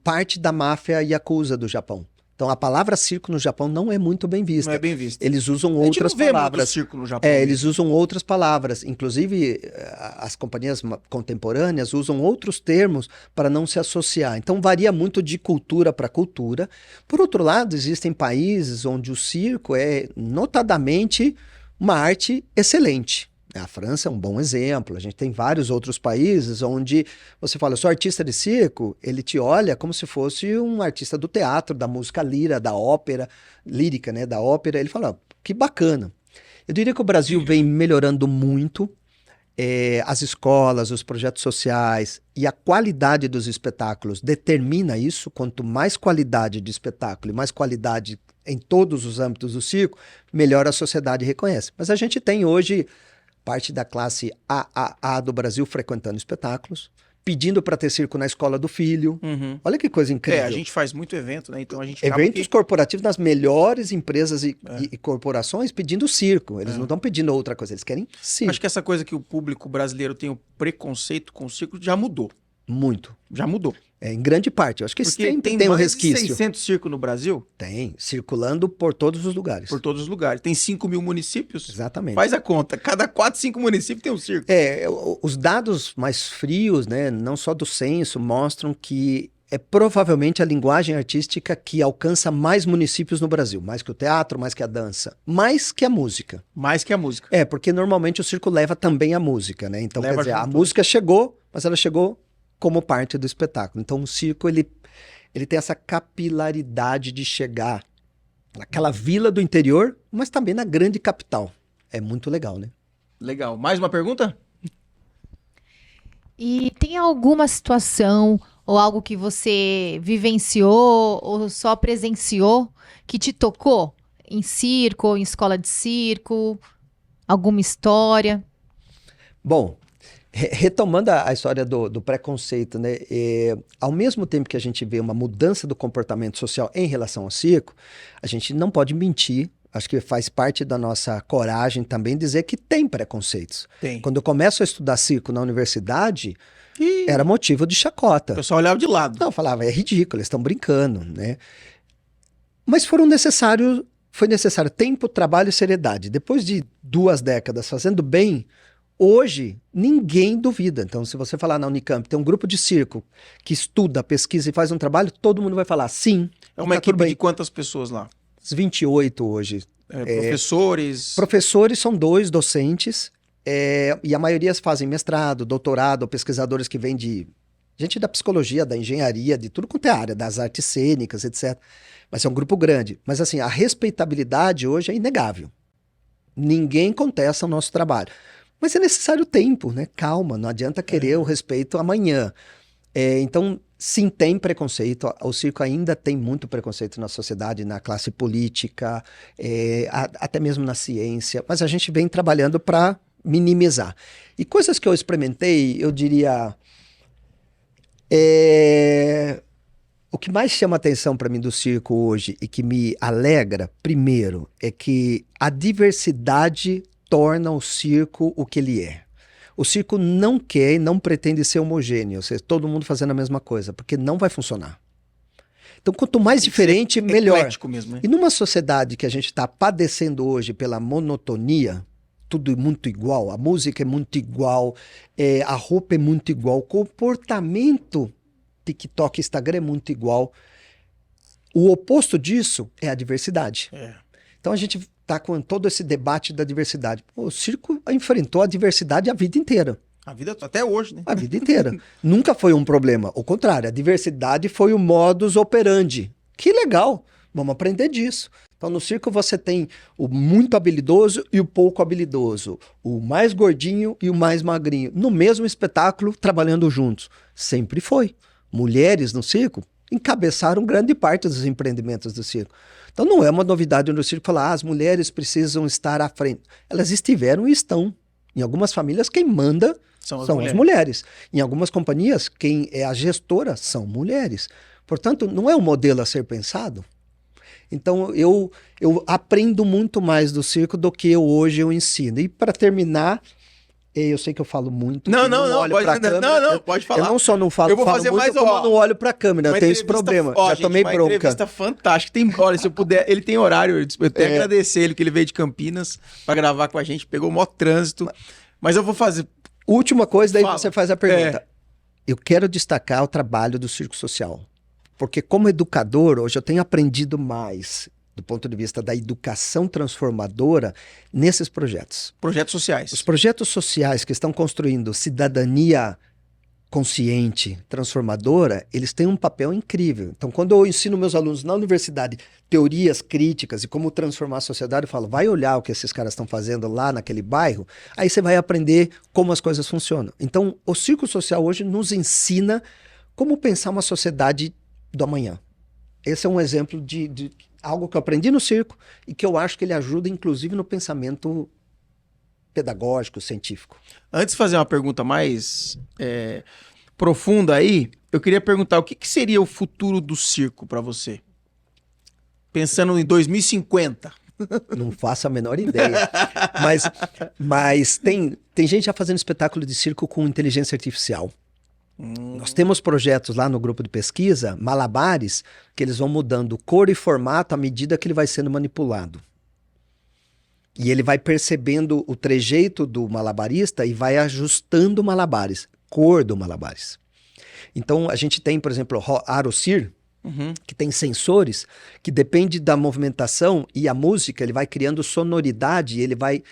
parte da máfia yakuza do Japão. Então, a palavra circo no Japão não é muito bem vista. Não é bem visto. Eles usam A gente outras não vê palavras. muito circo no Japão. Eles usam outras palavras. Inclusive, as companhias contemporâneas usam outros termos para não se associar. Então, varia muito de cultura para cultura. Por outro lado, existem países onde o circo é notadamente uma arte excelente. A França é um bom exemplo. A gente tem vários outros países onde você fala, eu sou artista de circo, ele te olha como se fosse um artista do teatro, da música lírica, da ópera, lírica, né, da ópera. Ele fala, que bacana. Eu diria que o Brasil vem melhorando muito, as escolas, os projetos sociais e a qualidade dos espetáculos determina isso. Quanto mais qualidade de espetáculo e mais qualidade em todos os âmbitos do circo, melhor a sociedade reconhece. Mas a gente tem hoje parte da classe AAA do Brasil frequentando espetáculos, pedindo para ter circo na escola do filho. Olha que coisa incrível. A gente faz muito evento, né? Então a gente Eventos corporativos nas melhores empresas e corporações pedindo circo. Eles não estão pedindo outra coisa, eles querem circo. Acho que essa coisa que o público brasileiro tem o preconceito com o circo já mudou. Muito. Já mudou. Em grande parte. Eu acho que Porque sempre tem um mais resquício. de 600 circos no Brasil? Tem, circulando por todos os lugares. Por todos os lugares. Tem 5 mil municípios? Exatamente. Faz a conta. Cada 4, 5 municípios tem um circo. Os dados mais frios, né, não só do censo, mostram que é provavelmente a linguagem artística que alcança mais municípios no Brasil. Mais que o teatro, mais que a dança, mais que a música. Mais que a música. Porque normalmente o circo leva também a música, né? Então, Leva quer dizer, a junto. música chegou, mas ela chegou como parte do espetáculo. Então, o circo, ele tem essa capilaridade de chegar naquela vila do interior, mas também na grande capital. É muito legal, né? Legal. Mais uma pergunta? E tem alguma situação ou algo que você vivenciou ou só presenciou que te tocou em circo ou em escola de circo? Alguma história? Bom, retomando a história do preconceito, né? Ao mesmo tempo que a gente vê uma mudança do comportamento social em relação ao circo, a gente não pode mentir. Acho que faz parte da nossa coragem também dizer que tem preconceitos. Tem. Quando eu começo a estudar circo na universidade, era motivo de chacota. O pessoal olhava de lado. Não, eu falava, é ridículo, eles estão brincando, né? Mas foi necessário tempo, trabalho e seriedade. Depois de 2 décadas fazendo bem, hoje ninguém duvida. Então, se você falar na Unicamp, tem um grupo de circo que estuda, pesquisa e faz um trabalho, todo mundo vai falar sim. É uma equipe de quantas pessoas lá? 28 hoje. Professores? Professores são 2 docentes, e a maioria fazem mestrado, doutorado, pesquisadores que vêm de gente da psicologia, da engenharia, de tudo quanto é área, das artes cênicas, etc. Mas é um grupo grande. Mas assim, a respeitabilidade hoje é inegável. Ninguém contesta o nosso trabalho. Mas é necessário tempo, né? Calma, não adianta querer o respeito amanhã. Então, sim, tem preconceito. O circo ainda tem muito preconceito na sociedade, na classe política, até mesmo na ciência. Mas a gente vem trabalhando para minimizar. E coisas que eu experimentei, eu diria... O que mais chama atenção para mim do circo hoje e que me alegra, primeiro, é que a diversidade torna o circo o que ele é. O circo não quer e não pretende ser homogêneo, ou seja, todo mundo fazendo a mesma coisa, porque não vai funcionar. Então, quanto mais diferente, melhor. Eclético mesmo, né? E numa sociedade que a gente está padecendo hoje pela monotonia, tudo muito igual, a música é muito igual, a roupa é muito igual, o comportamento TikTok, Instagram é muito igual. O oposto disso é a diversidade. Então a gente está com todo esse debate da diversidade. O circo enfrentou a diversidade a vida inteira. A vida até hoje, né? A vida inteira. Nunca foi um problema. Ao contrário, a diversidade foi o modus operandi. Que legal. Vamos aprender disso. Então, no circo você tem o muito habilidoso e o pouco habilidoso. O mais gordinho e o mais magrinho. No mesmo espetáculo, trabalhando juntos. Sempre foi. Mulheres no circo encabeçaram grande parte dos empreendimentos do circo. Então, não é uma novidade no circo falar as mulheres precisam estar à frente. Elas estiveram e estão. Em algumas famílias, quem manda são as mulheres. Em algumas companhias, quem é a gestora são mulheres. Portanto, não é um modelo a ser pensado. Então, eu aprendo muito mais do circo do que hoje eu ensino. E para terminar, eu sei que eu falo muito. Não, câmera, pode falar. Eu não só não falo, eu vou fazer muito, mais, como eu não olho para a câmera. Eu tenho esse problema. Já gente, tomei bronca. Uma entrevista fantástica. Olha, se eu puder, ele tem horário. Eu tenho que agradecer ele, que ele veio de Campinas para gravar com a gente. Pegou o maior trânsito. Mas eu vou fazer... Última coisa, daí você faz a pergunta. Eu quero destacar o trabalho do circo social. Porque como educador, hoje eu tenho aprendido mais do ponto de vista da educação transformadora nesses projetos. Projetos sociais. Os projetos sociais que estão construindo cidadania consciente, transformadora, eles têm um papel incrível. Então, quando eu ensino meus alunos na universidade teorias críticas e como transformar a sociedade, eu falo, vai olhar o que esses caras estão fazendo lá naquele bairro, aí você vai aprender como as coisas funcionam. Então, o circo social hoje nos ensina como pensar uma sociedade do amanhã. Esse é um exemplo de algo que eu aprendi no circo e que eu acho que ele ajuda, inclusive, no pensamento pedagógico, científico. Antes de fazer uma pergunta mais profunda aí, eu queria perguntar o que seria o futuro do circo para você? Pensando em 2050. Não faço a menor ideia. Mas tem gente já fazendo espetáculo de circo com inteligência artificial. Nós temos projetos lá no grupo de pesquisa, malabares, que eles vão mudando cor e formato à medida que ele vai sendo manipulado. E ele vai percebendo o trejeito do malabarista e vai ajustando malabares, cor do malabares. Então a gente tem, por exemplo, o Arocir, que tem sensores, que depende da movimentação e a música, ele vai criando sonoridade, ele vai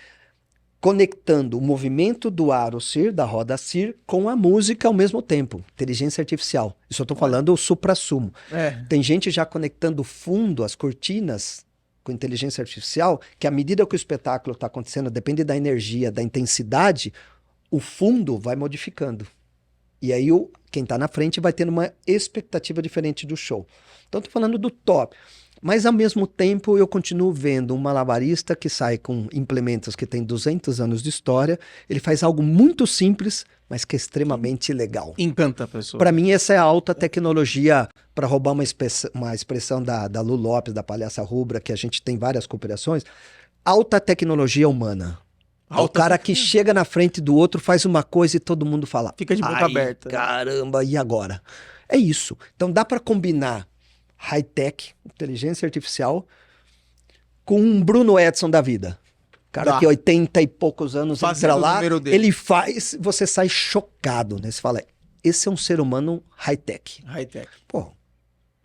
conectando o movimento do Arocir, da roda Cir, com a música ao mesmo tempo. Inteligência artificial. Isso eu estou falando o suprassumo. Tem gente já conectando o fundo, as cortinas, com inteligência artificial, que à medida que o espetáculo está acontecendo, depende da energia, da intensidade, o fundo vai modificando. E aí quem está na frente vai tendo uma expectativa diferente do show. Então estou falando do top. Mas ao mesmo tempo eu continuo vendo um malabarista que sai com implementos que tem 200 anos de história, ele faz algo muito simples, mas que é extremamente legal. Encanta a pessoa. Para mim essa é a alta tecnologia, para roubar uma expressão da Lu Lopes, da Palhaça Rubra, que a gente tem várias cooperações, alta tecnologia humana. O cara que chega na frente do outro, faz uma coisa e todo mundo fala, fica de boca aberta. Caramba, e agora? É isso. Então dá para combinar high-tech, inteligência artificial, com um Bruno Edson da vida. Cara que 80 e poucos anos entra lá, ele faz, você sai chocado, né? Você fala, esse é um ser humano high-tech. High-tech. Pô, o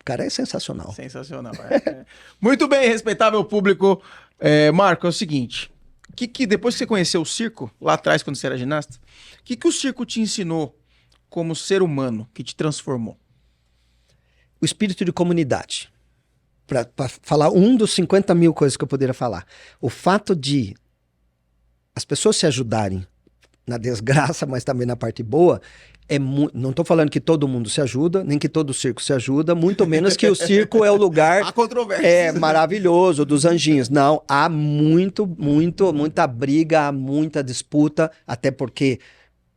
cara é sensacional. Sensacional. Muito bem, respeitável público. Marco, é o seguinte, que depois que você conheceu o circo, lá atrás, quando você era ginasta, o que o circo te ensinou como ser humano, que te transformou? O espírito de comunidade. Para falar um dos 50 mil coisas que eu poderia falar. O fato de as pessoas se ajudarem na desgraça, mas também na parte boa, não estou falando que todo mundo se ajuda, nem que todo circo se ajuda, muito menos que o circo é o lugar há controvérsia. Maravilhoso dos anjinhos. Não, há muita briga, há muita disputa, até porque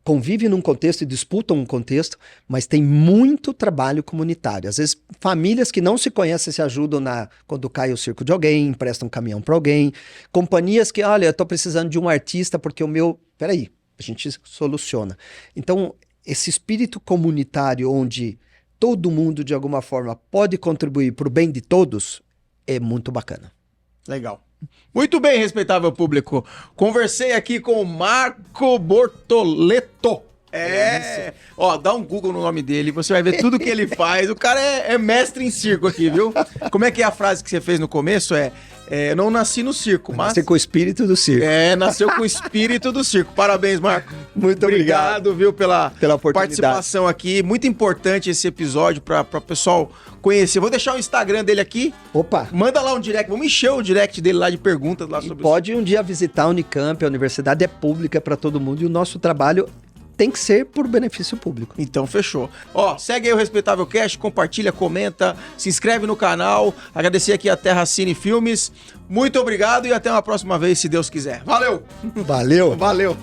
convive num contexto e disputam um contexto, mas tem muito trabalho comunitário. Às vezes, famílias que não se conhecem se ajudam quando cai o circo de alguém, emprestam um caminhão para alguém. Companhias que, olha, eu estou precisando de um artista porque o meu... Peraí, a gente soluciona. Então, esse espírito comunitário onde todo mundo, de alguma forma, pode contribuir para o bem de todos, é muito bacana. Legal. Muito bem, respeitável público. Conversei aqui com o Marco Bortoleto. Ó, dá um Google no nome dele, você vai ver tudo que ele faz. O cara é mestre em circo aqui, viu? Como é que é a frase que você fez no começo? não nasci no circo, mas... Nasci com o espírito do circo. Nasceu com o espírito do circo. Parabéns, Marco. Muito obrigado, viu, pela oportunidade. Participação aqui. Muito importante esse episódio para o pessoal conhecer. Vou deixar o Instagram dele aqui. Opa! Manda lá um direct. Vamos encher o direct dele lá de perguntas lá sobre pode um dia visitar a Unicamp, a universidade é pública para todo mundo e o nosso trabalho tem que ser por benefício público. Então, fechou. Segue aí o Respeitável Cast, compartilha, comenta, se inscreve no canal. Agradecer aqui a Terra Cine Filmes. Muito obrigado e até uma próxima vez, se Deus quiser. Valeu! Valeu! Valeu!